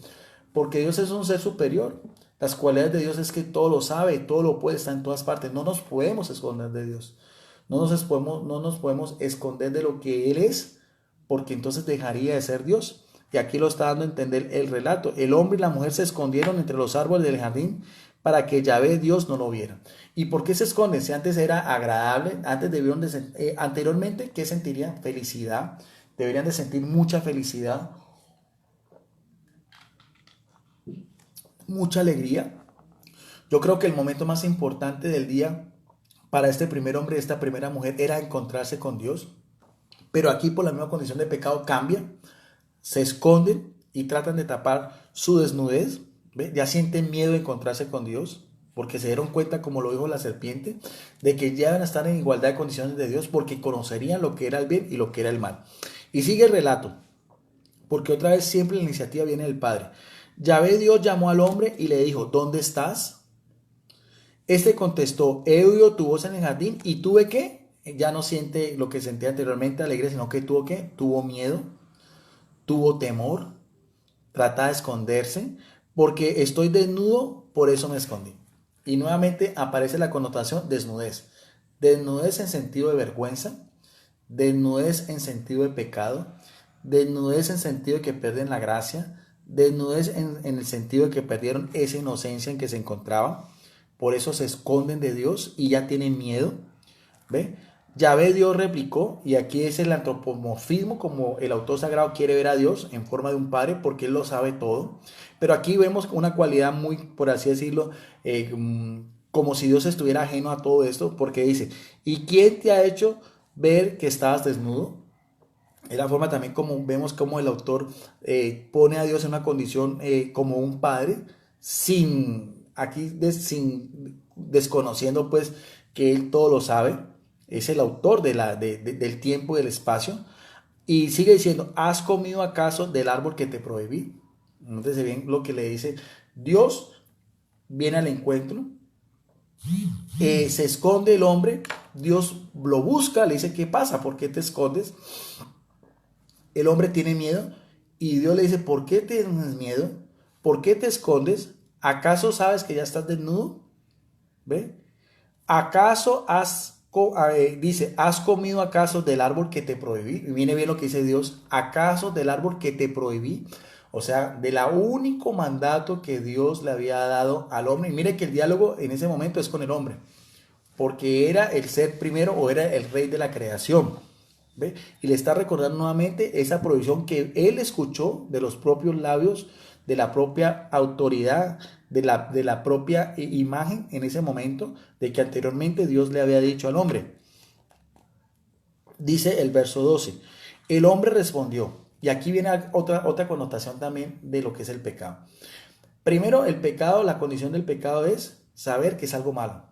porque Dios es un ser superior. Las cualidades de Dios es que todo lo sabe, todo lo puede, está en todas partes. No nos podemos esconder de Dios, no nos podemos esconder de lo que Él es, porque entonces dejaría de ser Dios. Y aquí lo está dando a entender el relato. El hombre y la mujer se escondieron entre los árboles del jardín para que Yahvé Dios no lo viera. ¿Y por qué se esconden? Si antes era agradable, antes debieron de anteriormente, ¿qué sentirían? Felicidad. Deberían de sentir mucha felicidad, mucha alegría. Yo creo que el momento más importante del día para este primer hombre y esta primera mujer era encontrarse con Dios. Pero aquí por la misma condición de pecado cambia, se esconden y tratan de tapar su desnudez. ¿Ve? Ya sienten miedo de encontrarse con Dios porque se dieron cuenta, como lo dijo la serpiente, de que ya van a estar en igualdad de condiciones de Dios porque conocerían lo que era el bien y lo que era el mal. Y sigue el relato, porque otra vez siempre la iniciativa viene del Padre. Yahvé Dios llamó al hombre y le dijo, ¿dónde estás? Este contestó, he oído tu voz en el jardín y tuve que, ya no siente lo que sentía anteriormente, alegre, sino que tuvo que, tuvo miedo, tuvo temor, trata de esconderse, porque estoy desnudo, por eso me escondí. Y nuevamente aparece la connotación desnudez. Desnudez en sentido de vergüenza, desnudez en sentido de pecado, desnudez en sentido de que pierden la gracia, desnudez en el sentido de que perdieron esa inocencia en que se encontraban, por eso se esconden de Dios y ya tienen miedo. ¿Ve? Yahvé Dios replicó, y aquí es el antropomorfismo, como el autor sagrado quiere ver a Dios en forma de un padre, porque Él lo sabe todo. Pero aquí vemos una cualidad muy, por así decirlo, como si Dios estuviera ajeno a todo esto, porque dice, ¿y quién te ha hecho ver que estabas desnudo? Es la forma también como vemos como el autor pone a Dios en una condición como un padre, sin desconociendo pues que Él todo lo sabe, es el autor del tiempo y del espacio, y sigue diciendo, ¿has comido acaso del árbol que te prohibí? Entonces bien lo que le dice, Dios viene al encuentro, se esconde el hombre, Dios lo busca, le dice, ¿qué pasa? ¿Por qué te escondes? el hombre tiene miedo y Dios le dice, ¿por qué tienes miedo? ¿Por qué te escondes? ¿Acaso sabes que ya estás desnudo? ¿Ve? ¿Acaso dice, ¿has comido acaso del árbol que te prohibí? Y viene bien lo que dice Dios, ¿acaso del árbol que te prohibí? O sea, de la único mandato que Dios le había dado al hombre. Y mire que el diálogo en ese momento es con el hombre, porque era el ser primero o era el rey de la creación. ¿Ve? Y le está recordando nuevamente esa prohibición que él escuchó de los propios labios, de la propia autoridad, de la propia imagen en ese momento, de que anteriormente Dios le había dicho al hombre. Dice el verso 12, el hombre respondió, y aquí viene otra connotación también de lo que es el pecado. Primero, el pecado, la condición del pecado es saber que es algo malo,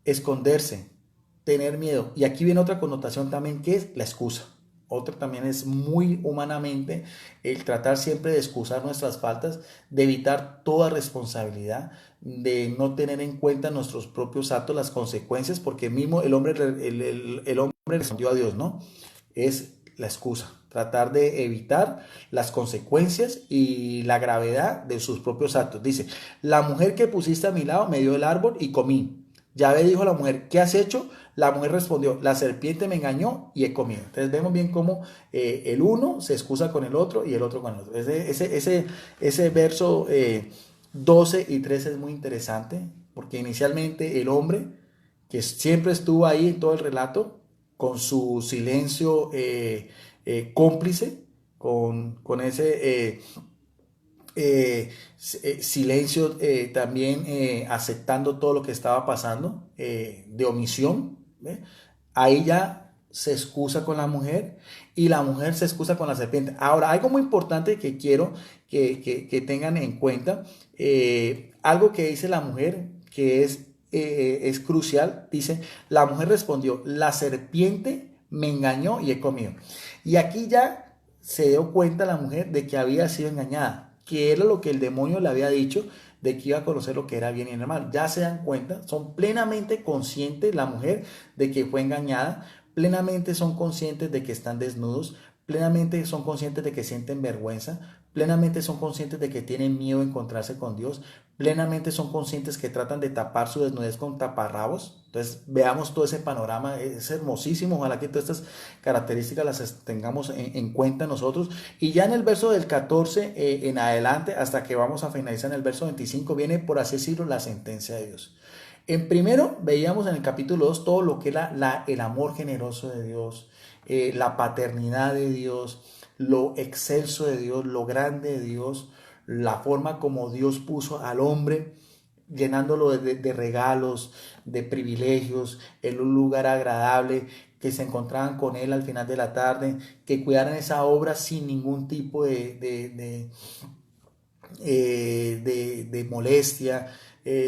esconderse, tener miedo. Y aquí viene otra connotación también que es la excusa. Otra también es muy humanamente el tratar siempre de excusar nuestras faltas, de evitar toda responsabilidad, de no tener en cuenta nuestros propios actos, las consecuencias, porque mismo el hombre respondió a Dios, ¿no? Es la excusa, tratar de evitar las consecuencias y la gravedad de sus propios actos. Dice, la mujer que pusiste a mi lado me dio el árbol y comí. Yahvé dijo a la mujer, ¿qué has hecho? La mujer respondió, la serpiente me engañó y he comido. Entonces vemos bien cómo el uno se excusa con el otro y el otro con el otro. Ese verso 12 y 13 es muy interesante porque inicialmente el hombre, que siempre estuvo ahí en todo el relato, con su silencio cómplice, con ese silencio también aceptando todo lo que estaba pasando, de omisión, ¿ve? Ahí ya se excusa con la mujer y la mujer se excusa con la serpiente. Ahora, algo muy importante que quiero que tengan en cuenta, algo que dice la mujer que es crucial, dice, la mujer respondió, la serpiente me engañó y he comido. Y aquí ya se dio cuenta la mujer de que había sido engañada, que era lo que el demonio le había dicho, de que iba a conocer lo que era bien y el mal. Ya se dan cuenta, son plenamente conscientes la mujer de que fue engañada, plenamente son conscientes de que están desnudos, plenamente son conscientes de que sienten vergüenza, plenamente son conscientes de que tienen miedo a encontrarse con Dios, plenamente son conscientes que tratan de tapar su desnudez con taparrabos. Entonces veamos todo ese panorama, es hermosísimo, ojalá que todas estas características las tengamos en cuenta nosotros. Y ya en el verso del 14 en adelante, hasta que vamos a finalizar en el verso 25, viene, por así decirlo, la sentencia de Dios. En primero veíamos en el capítulo 2 todo lo que era el amor generoso de Dios, la paternidad de Dios, lo excelso de Dios, lo grande de Dios, la forma como Dios puso al hombre, llenándolo de regalos, de privilegios, en un lugar agradable, que se encontraban con él al final de la tarde, que cuidaran esa obra sin ningún tipo de molestia,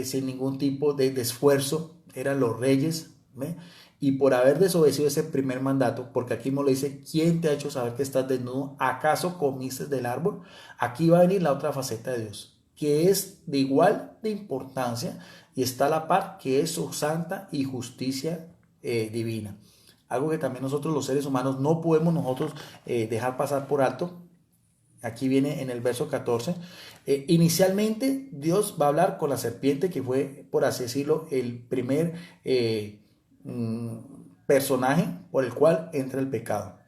sin ningún tipo de esfuerzo. Eran los reyes, ¿ve? Y por haber desobedecido ese primer mandato, porque aquí me lo dice, ¿quién te ha hecho saber que estás desnudo? ¿Acaso comiste del árbol? Aquí va a venir la otra faceta de Dios, que es de igual de importancia y está a la par, que es su santa y justicia divina. Algo que también nosotros los seres humanos no podemos nosotros dejar pasar por alto. Aquí viene en el verso 14. Inicialmente Dios va a hablar con la serpiente, que fue, por así decirlo, el primer mm, personaje por el cual entra el pecado.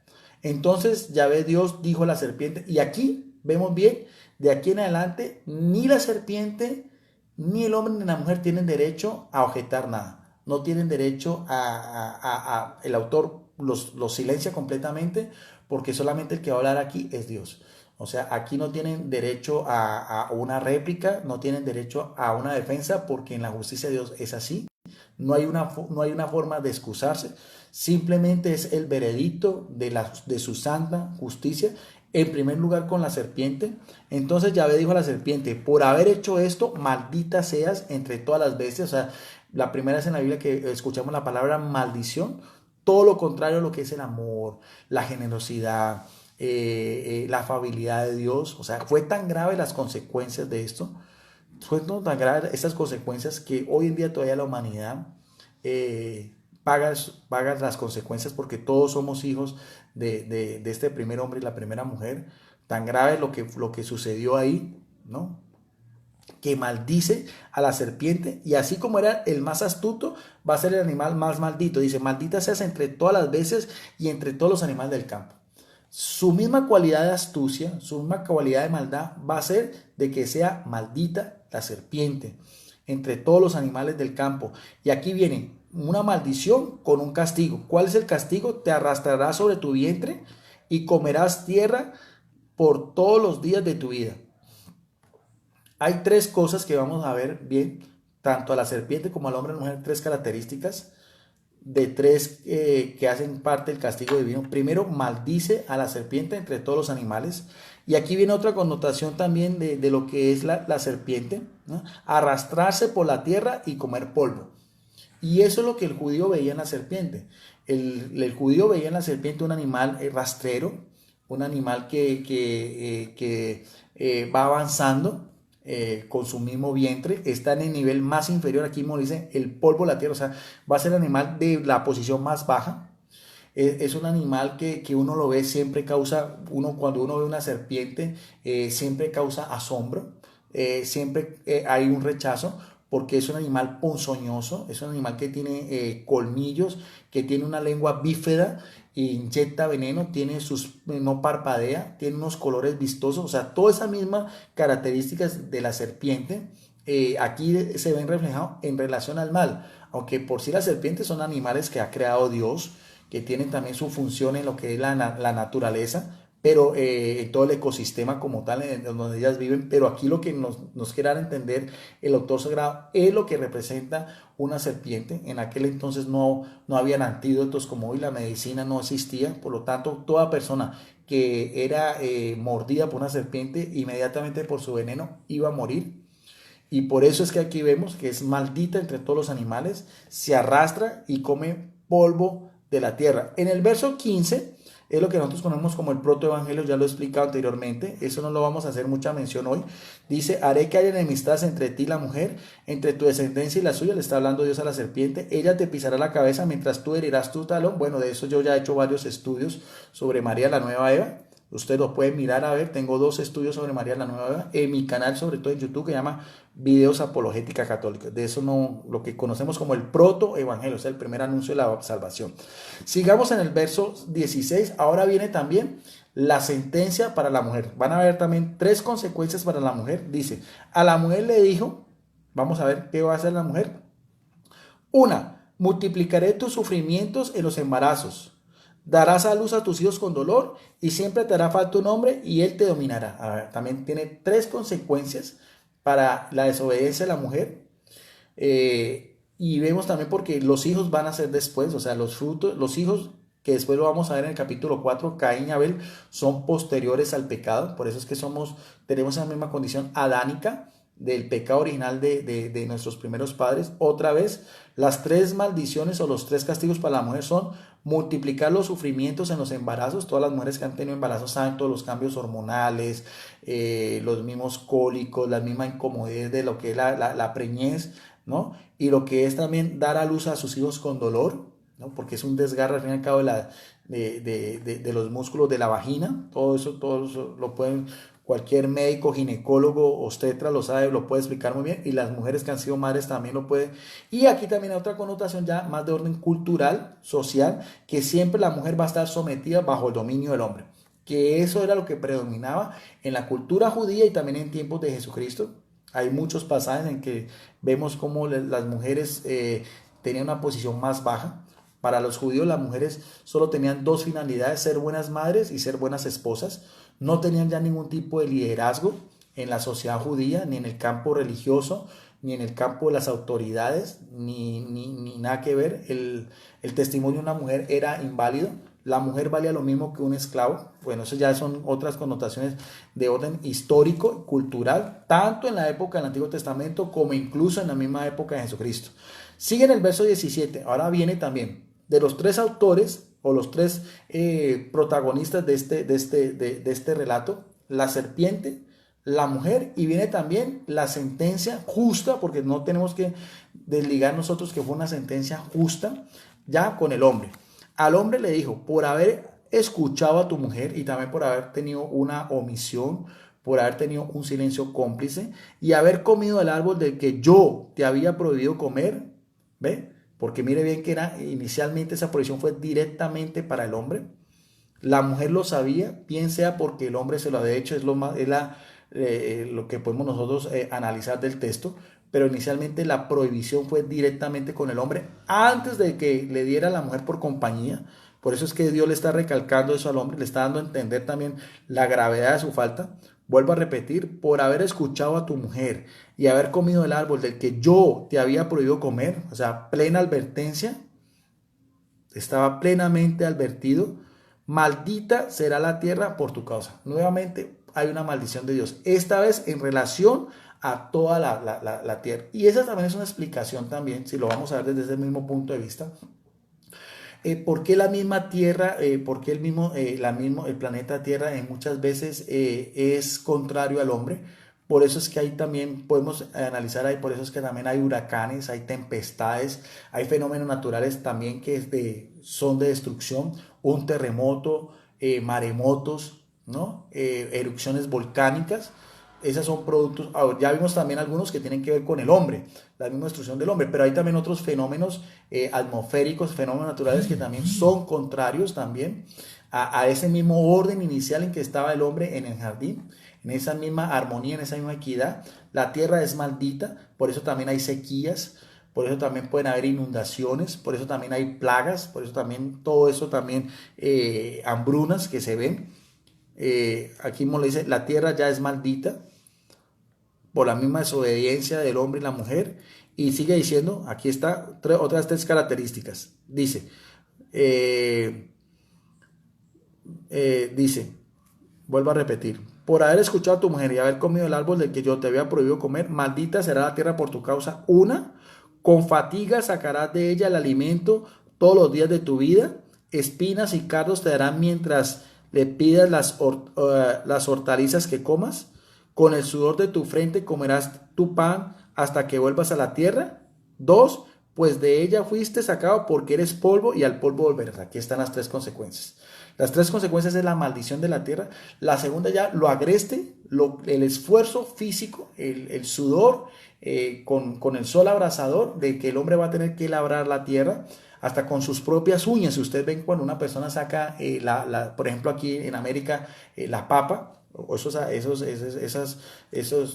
Entonces Yahvé Dios dijo a la serpiente, y aquí vemos bien, de aquí en adelante, ni la serpiente, ni el hombre, ni la mujer tienen derecho a objetar nada. No tienen derecho el autor los silencia completamente, porque solamente el que va a hablar aquí es Dios. O sea, aquí no tienen derecho a una réplica, no tienen derecho a una defensa, porque en la justicia de Dios es así. No hay una forma de excusarse, simplemente es el veredicto de su santa justicia, en primer lugar con la serpiente. Entonces Yahvé dijo a la serpiente, por haber hecho esto, maldita seas entre todas las bestias. O sea, la primera vez en la Biblia que escuchamos la palabra maldición, todo lo contrario a lo que es el amor, la generosidad, la afabilidad de Dios. O sea, fue tan grave las consecuencias de esto, fue tan grave estas consecuencias, que hoy en día todavía la humanidad pagas las consecuencias porque todos somos hijos de este primer hombre y la primera mujer. Tan grave lo que sucedió ahí, ¿no? Que maldice a la serpiente y así como era el más astuto, va a ser el animal más maldito. Dice, maldita seas entre todas las veces y entre todos los animales del campo. Su misma cualidad de astucia, su misma cualidad de maldad va a ser de que sea maldita la serpiente entre todos los animales del campo. Y aquí viene una maldición con un castigo. ¿Cuál es el castigo? Te arrastrarás sobre tu vientre y comerás tierra por todos los días de tu vida. Hay tres cosas que vamos a ver bien, tanto a la serpiente como al hombre y a la mujer, tres características de tres que hacen parte del castigo divino. Primero, maldice a la serpiente entre todos los animales. Y aquí viene otra connotación también de lo que es la serpiente, ¿no? Arrastrarse por la tierra y comer polvo. Y eso es lo que el judío veía en la serpiente. El judío veía en la serpiente un animal rastrero, un animal que va avanzando con su mismo vientre, está en el nivel más inferior, aquí como dice, el polvo de la tierra, o sea, va a ser el animal de la posición más baja. Es un animal que uno lo ve, siempre causa, cuando uno ve una serpiente, siempre causa asombro, siempre hay un rechazo, porque es un animal ponzoñoso, es un animal que tiene colmillos, que tiene una lengua bífida, inyecta veneno, no parpadea, tiene unos colores vistosos, o sea, todas esas mismas características de la serpiente aquí se ven reflejados en relación al mal, aunque por sí las serpientes son animales que ha creado Dios, que tienen también su función en lo que es la naturaleza, pero en todo el ecosistema como tal, en donde ellas viven. Pero aquí lo que nos quiere dar a entender el autor sagrado es lo que representa una serpiente. En aquel entonces no habían antídotos como hoy, la medicina no existía, por lo tanto toda persona que era mordida por una serpiente, inmediatamente por su veneno iba a morir. Y por eso es que aquí vemos que es maldita entre todos los animales, se arrastra y come polvo de la tierra. En el verso 15 es lo que nosotros conocemos como el protoevangelio, ya lo he explicado anteriormente, eso no lo vamos a hacer mucha mención hoy. Dice, haré que haya enemistad entre ti y la mujer, entre tu descendencia y la suya, le está hablando Dios a la serpiente, ella te pisará la cabeza mientras tú herirás tu talón. Bueno, de eso yo ya he hecho varios estudios sobre María la nueva Eva. Usted lo puede mirar a ver, tengo 2 estudios sobre María la Nueva Eva en mi canal, sobre todo en YouTube, que se llama Videos Apologética Católica. De eso no, lo que conocemos como el protoevangelio, o sea, el primer anuncio de la salvación. Sigamos en el verso 16, ahora viene también la sentencia para la mujer. Van a ver también 3 consecuencias para la mujer. Dice, a la mujer le dijo, vamos a ver qué va a hacer la mujer. Una, multiplicaré tus sufrimientos en los embarazos. Darás a luz a tus hijos con dolor y siempre te hará falta un hombre y él te dominará. A ver, también tiene 3 consecuencias para la desobediencia de la mujer. Y vemos también porque los hijos van a ser después, o sea, los frutos, los hijos que después lo vamos a ver en el capítulo 4, Caín y Abel, son posteriores al pecado. Por eso es que tenemos esa misma condición adánica del pecado original de nuestros primeros padres. Otra vez, las 3 maldiciones o los 3 castigos para la mujer son multiplicar los sufrimientos en los embarazos. Todas las mujeres que han tenido embarazos saben todos los cambios hormonales, los mismos cólicos, la misma incomodidad de lo que es la preñez, ¿no? Y lo que es también dar a luz a sus hijos con dolor, ¿no? Porque es un desgarre al fin y al cabo de los músculos de la vagina. Todo eso lo pueden, cualquier médico, ginecólogo, obstetra lo sabe, lo puede explicar muy bien, y las mujeres que han sido madres también lo pueden. Y aquí también hay otra connotación ya más de orden cultural, social, que siempre la mujer va a estar sometida bajo el dominio del hombre, que eso era lo que predominaba en la cultura judía y también en tiempos de Jesucristo. Hay muchos pasajes en que vemos cómo las mujeres tenían una posición más baja. Para los judíos las mujeres solo tenían 2 finalidades, ser buenas madres y ser buenas esposas. No tenían ya ningún tipo de liderazgo en la sociedad judía, ni en el campo religioso, ni en el campo de las autoridades, ni nada que ver. El testimonio de una mujer era inválido. La mujer valía lo mismo que un esclavo. Bueno, eso ya son otras connotaciones de orden histórico, cultural, tanto en la época del Antiguo Testamento como incluso en la misma época de Jesucristo. Sigue en el verso 17. Ahora viene también de los 3 autores o los 3 protagonistas de este relato, la serpiente, la mujer, y viene también la sentencia justa, porque no tenemos que desligar nosotros que fue una sentencia justa ya con el hombre. Al hombre le dijo, por haber escuchado a tu mujer y también por haber tenido una omisión, por haber tenido un silencio cómplice y haber comido el árbol del que yo te había prohibido comer, ¿ve? Porque mire bien que era inicialmente esa prohibición fue directamente para el hombre. La mujer lo sabía, bien sea porque el hombre se lo había hecho, lo que podemos nosotros analizar del texto, pero inicialmente la prohibición fue directamente con el hombre antes de que le diera a la mujer por compañía. Por eso es que Dios le está recalcando eso al hombre, le está dando a entender también la gravedad de su falta. Vuelvo a repetir, por haber escuchado a tu mujer y haber comido el árbol del que yo te había prohibido comer, o sea, plena advertencia, estaba plenamente advertido, maldita será la tierra por tu causa. Nuevamente hay una maldición de Dios, esta vez en relación a toda la tierra. Y esa también es una explicación también, si lo vamos a ver desde ese mismo punto de vista, ¿por qué la misma Tierra, por qué el planeta Tierra muchas veces es contrario al hombre? Por eso es que ahí también podemos analizar ahí, por eso es que también hay huracanes, hay tempestades, hay fenómenos naturales también son de destrucción, un terremoto, maremotos, ¿no? Erupciones volcánicas. Esos son productos, ya vimos también algunos que tienen que ver con el hombre, la misma destrucción del hombre, pero hay también otros fenómenos atmosféricos, fenómenos naturales que también son contrarios también a ese mismo orden inicial en que estaba el hombre en el jardín, en esa misma armonía, en esa misma equidad. La tierra es maldita, por eso también hay sequías, por eso también pueden haber inundaciones, por eso también hay plagas, por eso también todo eso también hambrunas que se ven. Aquí mismo le dice, la tierra ya es maldita por la misma desobediencia del hombre y la mujer. Y sigue diciendo, aquí está otras tres características. Dice, vuelvo a repetir, por haber escuchado a tu mujer y haber comido el árbol del que yo te había prohibido comer, maldita será la tierra por tu causa. Una, con fatiga sacarás de ella el alimento todos los días de tu vida. Espinas y cardos te darán mientras le pidas las hortalizas que comas. Con el sudor de tu frente comerás tu pan hasta que vuelvas a la tierra. Dos, pues de ella fuiste sacado porque eres polvo y al polvo volverás. Aquí están las tres consecuencias. Las tres consecuencias es la maldición de la tierra. La segunda ya lo agreste, el esfuerzo físico, el sudor con el sol abrasador de que el hombre va a tener que labrar la tierra hasta con sus propias uñas. Si ustedes ven cuando una persona saca, por ejemplo aquí en América, la papa, o esos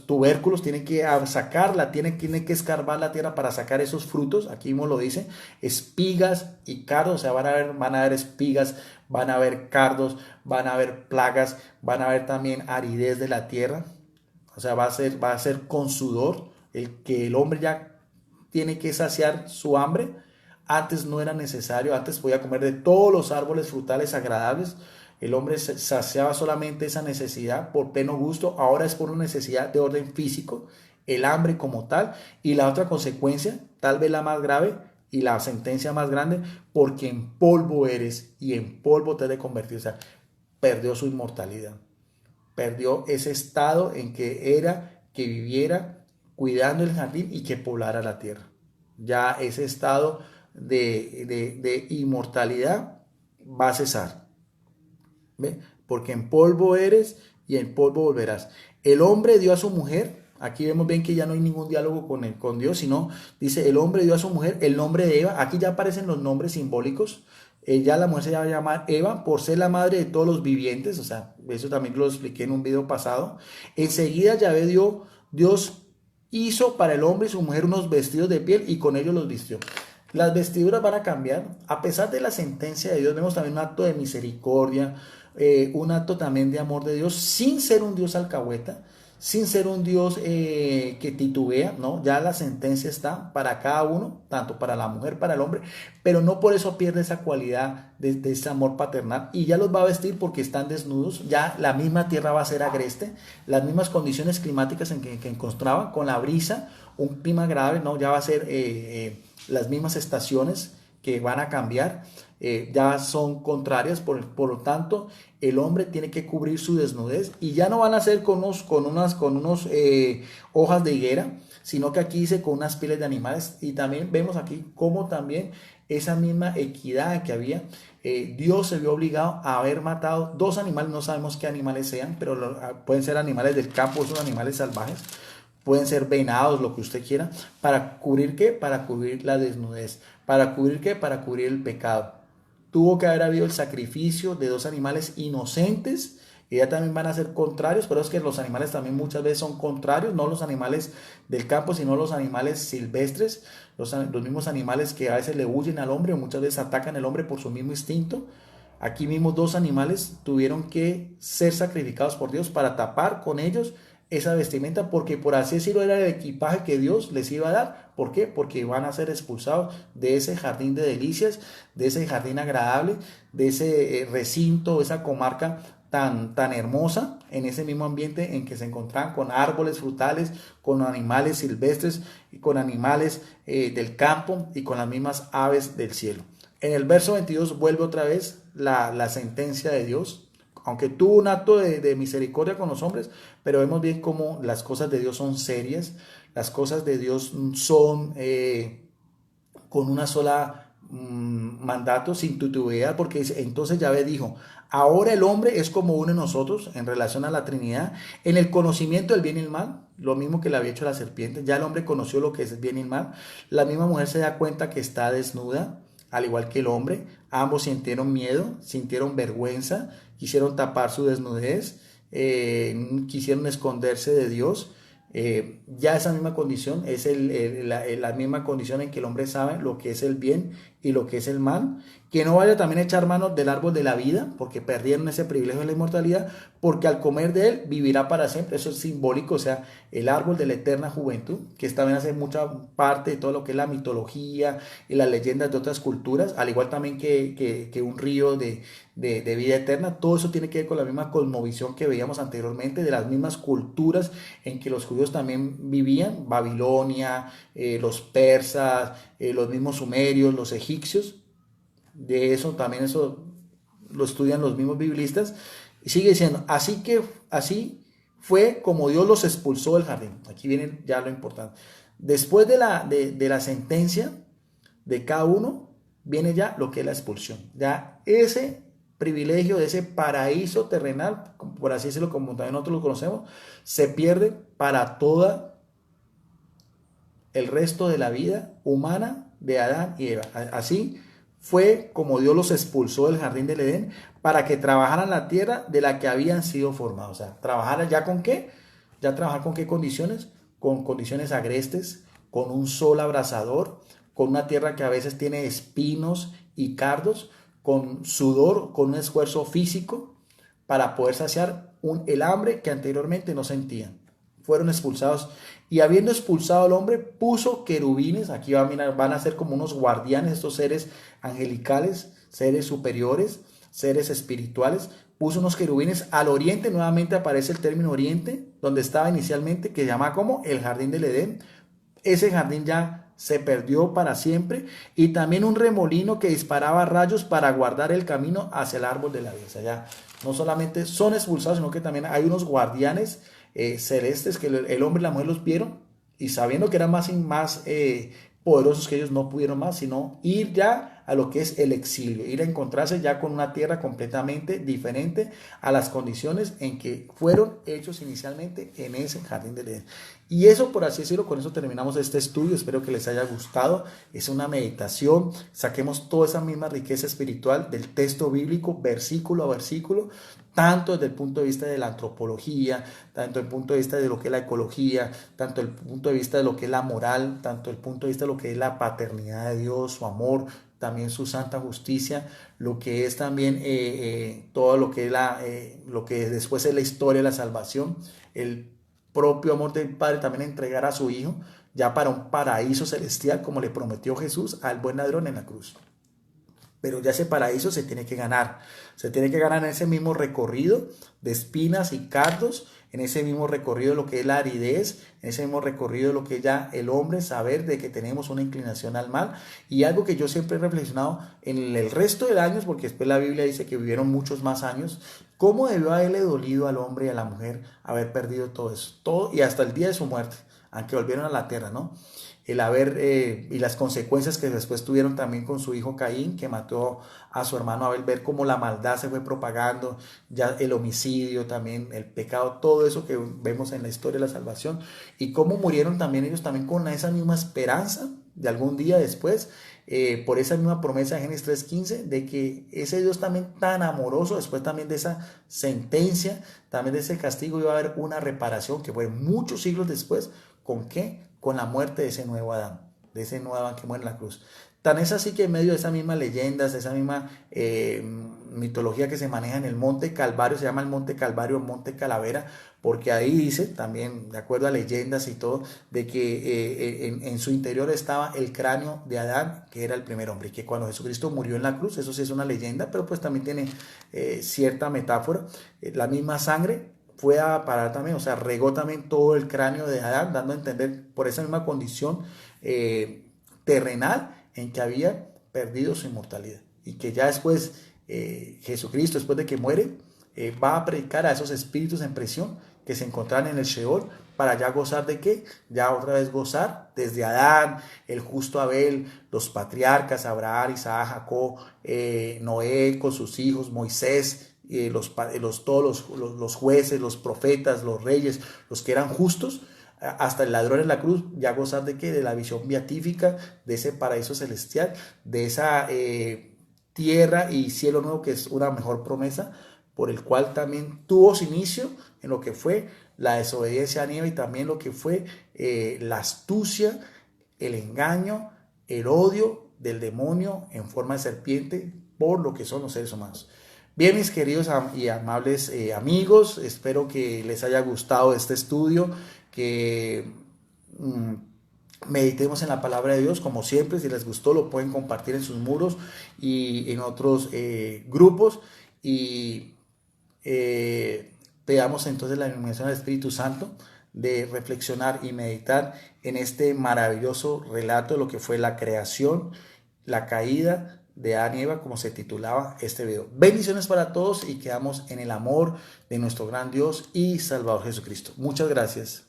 tubérculos, tienen que sacarla, tienen que escarbar la tierra para sacar esos frutos. Aquí mismo lo dice, espigas y cardos, o sea, van a haber espigas, van a haber cardos, van a haber plagas, van a haber también aridez de la tierra. O sea, va a ser con sudor, el que el hombre ya tiene que saciar su hambre. Antes no era necesario, antes podía comer de todos los árboles frutales agradables. El hombre saciaba solamente esa necesidad por pleno gusto, ahora es por una necesidad de orden físico, el hambre como tal. Y la otra consecuencia, tal vez la más grave y la sentencia más grande, porque en polvo eres y en polvo te has de convertir. O sea, perdió su inmortalidad, perdió ese estado en que era que viviera cuidando el jardín y que poblara la tierra. Ya ese estado de inmortalidad va a cesar. ¿Ve? Porque en polvo eres y en polvo volverás. El hombre dio a su mujer, aquí vemos bien que ya no hay ningún diálogo con Dios, sino dice, el hombre dio a su mujer el nombre de Eva. Aquí ya aparecen los nombres simbólicos. Ya la mujer se va a llamar Eva por ser la madre de todos los vivientes. O sea, eso también lo expliqué en un video pasado. Enseguida Yahvé Dios hizo para el hombre y su mujer unos vestidos de piel y con ellos los vistió. Las vestiduras van a cambiar. A pesar de la sentencia de Dios, vemos también un acto de misericordia, un acto también de amor de Dios, sin ser un Dios alcahueta, sin ser un Dios que titubea, ¿no? Ya la sentencia está para cada uno, tanto para la mujer, para el hombre, pero no por eso pierde esa cualidad de ese amor paternal, y ya los va a vestir porque están desnudos. Ya la misma tierra va a ser agreste, las mismas condiciones climáticas en que encontraban, con la brisa, un clima grave, ¿no? Ya va a ser las mismas estaciones que van a cambiar, ya son contrarias, por lo tanto el hombre tiene que cubrir su desnudez, y ya no van a ser con unas hojas de higuera, sino que aquí dice con unas pieles de animales. Y también vemos aquí cómo también esa misma equidad que había, Dios se vio obligado a haber matado dos animales, no sabemos qué animales sean, pero pueden ser animales del campo, esos animales salvajes, pueden ser venados, lo que usted quiera, ¿para cubrir qué? Para cubrir la desnudez. ¿Para cubrir qué? Para cubrir el pecado. Tuvo que haber habido el sacrificio de dos animales inocentes, que ya también van a ser contrarios, pero es que los animales también muchas veces son contrarios, no los animales del campo, sino los animales silvestres, los mismos animales que a veces le huyen al hombre o muchas veces atacan al hombre por su mismo instinto. Aquí mismo dos animales tuvieron que ser sacrificados por Dios para tapar con ellos esa vestimenta, porque por así decirlo era el equipaje que Dios les iba a dar. ¿Por qué? Porque van a ser expulsados de ese jardín de delicias, de ese jardín agradable, de ese recinto, esa comarca tan hermosa, en ese mismo ambiente en que se encontraban con árboles frutales, con animales silvestres, y con animales del campo y con las mismas aves del cielo. En el verso 22 vuelve otra vez la sentencia de Dios, aunque tuvo un acto de misericordia con los hombres, pero vemos bien cómo las cosas de Dios son serias, las cosas de Dios son con una sola mandato, sin titubear, porque entonces Yahvé dijo, ahora el hombre es como uno de nosotros en relación a la Trinidad, en el conocimiento del bien y el mal, lo mismo que le había hecho la serpiente, ya el hombre conoció lo que es el bien y el mal, la misma mujer se da cuenta que está desnuda, al igual que el hombre, ambos sintieron miedo, sintieron vergüenza, quisieron tapar su desnudez, quisieron esconderse de Dios. Ya esa misma condición es la misma condición en que el hombre sabe lo que es el bien y lo que es el mal, que no vaya también a echar mano del árbol de la vida, porque perdieron ese privilegio de la inmortalidad, porque al comer de él vivirá para siempre. Eso es simbólico, o sea, el árbol de la eterna juventud, que también hace mucha parte de todo lo que es la mitología y las leyendas de otras culturas, al igual también que un río de vida eterna. Todo eso tiene que ver con la misma cosmovisión que veíamos anteriormente, de las mismas culturas en que los judíos también vivían, Babilonia, los persas, los mismos sumerios, los egipcios. De eso también eso lo estudian los mismos biblistas. Y sigue diciendo, así fue como Dios los expulsó del jardín. Aquí viene ya lo importante. Después de la sentencia de cada uno, viene ya lo que es la expulsión. Ya ese privilegio de ese paraíso terrenal, por así decirlo, como también nosotros lo conocemos, se pierde para toda el resto de la vida humana de Adán y Eva. Así fue como Dios los expulsó del jardín del Edén para que trabajaran la tierra de la que habían sido formados. O sea, trabajar ya con qué, ya trabajar con qué condiciones, con condiciones agrestes, con un sol abrasador, con una tierra que a veces tiene espinos y cardos, con sudor, con un esfuerzo físico para poder saciar el hambre que anteriormente no sentían. Fueron expulsados y habiendo expulsado al hombre puso querubines, aquí van a ser como unos guardianes, estos seres angelicales, seres superiores, seres espirituales, puso unos querubines al oriente, nuevamente aparece el término oriente, donde estaba inicialmente, que se llama como el jardín del Edén. Ese jardín ya se perdió para siempre, y también un remolino que disparaba rayos para guardar el camino hacia el árbol de la vida. O sea, ya no solamente son expulsados, sino que también hay unos guardianes celestes que el hombre y la mujer los vieron, y sabiendo que eran más poderosos que ellos, no pudieron más, sino ir ya a lo que es el exilio, ir a encontrarse ya con una tierra completamente diferente a las condiciones en que fueron hechos inicialmente en ese jardín del Edén. Y eso, por así decirlo, con eso terminamos este estudio. Espero que les haya gustado. Es una meditación. Saquemos toda esa misma riqueza espiritual del texto bíblico, versículo a versículo, tanto desde el punto de vista de la antropología, tanto desde el punto de vista de lo que es la ecología, tanto desde el punto de vista de lo que es la moral, tanto desde el punto de vista de lo que es la paternidad de Dios, su amor, también su santa justicia, lo que es también todo lo que es lo que después es la historia de la salvación, el propio amor del Padre también entregar a su Hijo ya para un paraíso celestial, como le prometió Jesús al buen ladrón en la cruz. Pero ya ese paraíso se tiene que ganar en ese mismo recorrido de espinas y cardos, en ese mismo recorrido de lo que es la aridez, en ese mismo recorrido de lo que es ya el hombre, saber de que tenemos una inclinación al mal. Y algo que yo siempre he reflexionado en el resto de años, porque después la Biblia dice que vivieron muchos más años, cómo debió haberle dolido al hombre y a la mujer haber perdido todo eso, todo, y hasta el día de su muerte, aunque volvieron a la tierra, ¿no? el haber y las consecuencias que después tuvieron también con su hijo Caín, que mató a su hermano Abel, ver cómo la maldad se fue propagando, ya el homicidio también, el pecado, todo eso que vemos en la historia de la salvación, y cómo murieron también ellos también con esa misma esperanza de algún día después, por esa misma promesa de Génesis 3:15, de que ese Dios también tan amoroso, después también de esa sentencia, también de ese castigo, iba a haber una reparación que fue muchos siglos después. ¿Con qué? Con la muerte de ese nuevo Adán, de ese nuevo Adán que muere en la cruz. Tan es así que en medio de esas mismas leyendas, de esa misma mitología que se maneja en el Monte Calvario, se llama el Monte Calvario, Monte Calavera, porque ahí dice, también de acuerdo a leyendas y todo, de que en su interior estaba el cráneo de Adán, que era el primer hombre, y que cuando Jesucristo murió en la cruz, eso sí es una leyenda, pero pues también tiene cierta metáfora, la misma sangre fue a parar también, o sea, regó también todo el cráneo de Adán, dando a entender por esa misma condición terrenal en que había perdido su inmortalidad. Y que ya después Jesucristo, después de que muere, va a predicar a esos espíritus en prisión que se encontraban en el Sheol, para ya gozar de qué, ya otra vez gozar desde Adán, el justo Abel, los patriarcas, Abraham, Isaac, Jacob, Noé con sus hijos, Moisés, todos los jueces, los profetas, los reyes, los que eran justos, hasta el ladrón en la cruz, ya gozar de qué, de la visión beatífica, de ese paraíso celestial, de esa tierra y cielo nuevo, que es una mejor promesa, por el cual también tuvo su inicio en lo que fue la desobediencia a Nínive, y también lo que fue la astucia, el engaño, el odio del demonio en forma de serpiente por lo que son los seres humanos. Bien, mis queridos y amables amigos, espero que les haya gustado este estudio, que meditemos en la palabra de Dios. Como siempre, si les gustó, lo pueden compartir en sus muros y en otros grupos, y pedamos entonces la iluminación del Espíritu Santo de reflexionar y meditar en este maravilloso relato de lo que fue la creación, la caída de Adán y Eva, como se titulaba este video. Bendiciones para todos y quedamos en el amor de nuestro gran Dios y Salvador Jesucristo. Muchas gracias.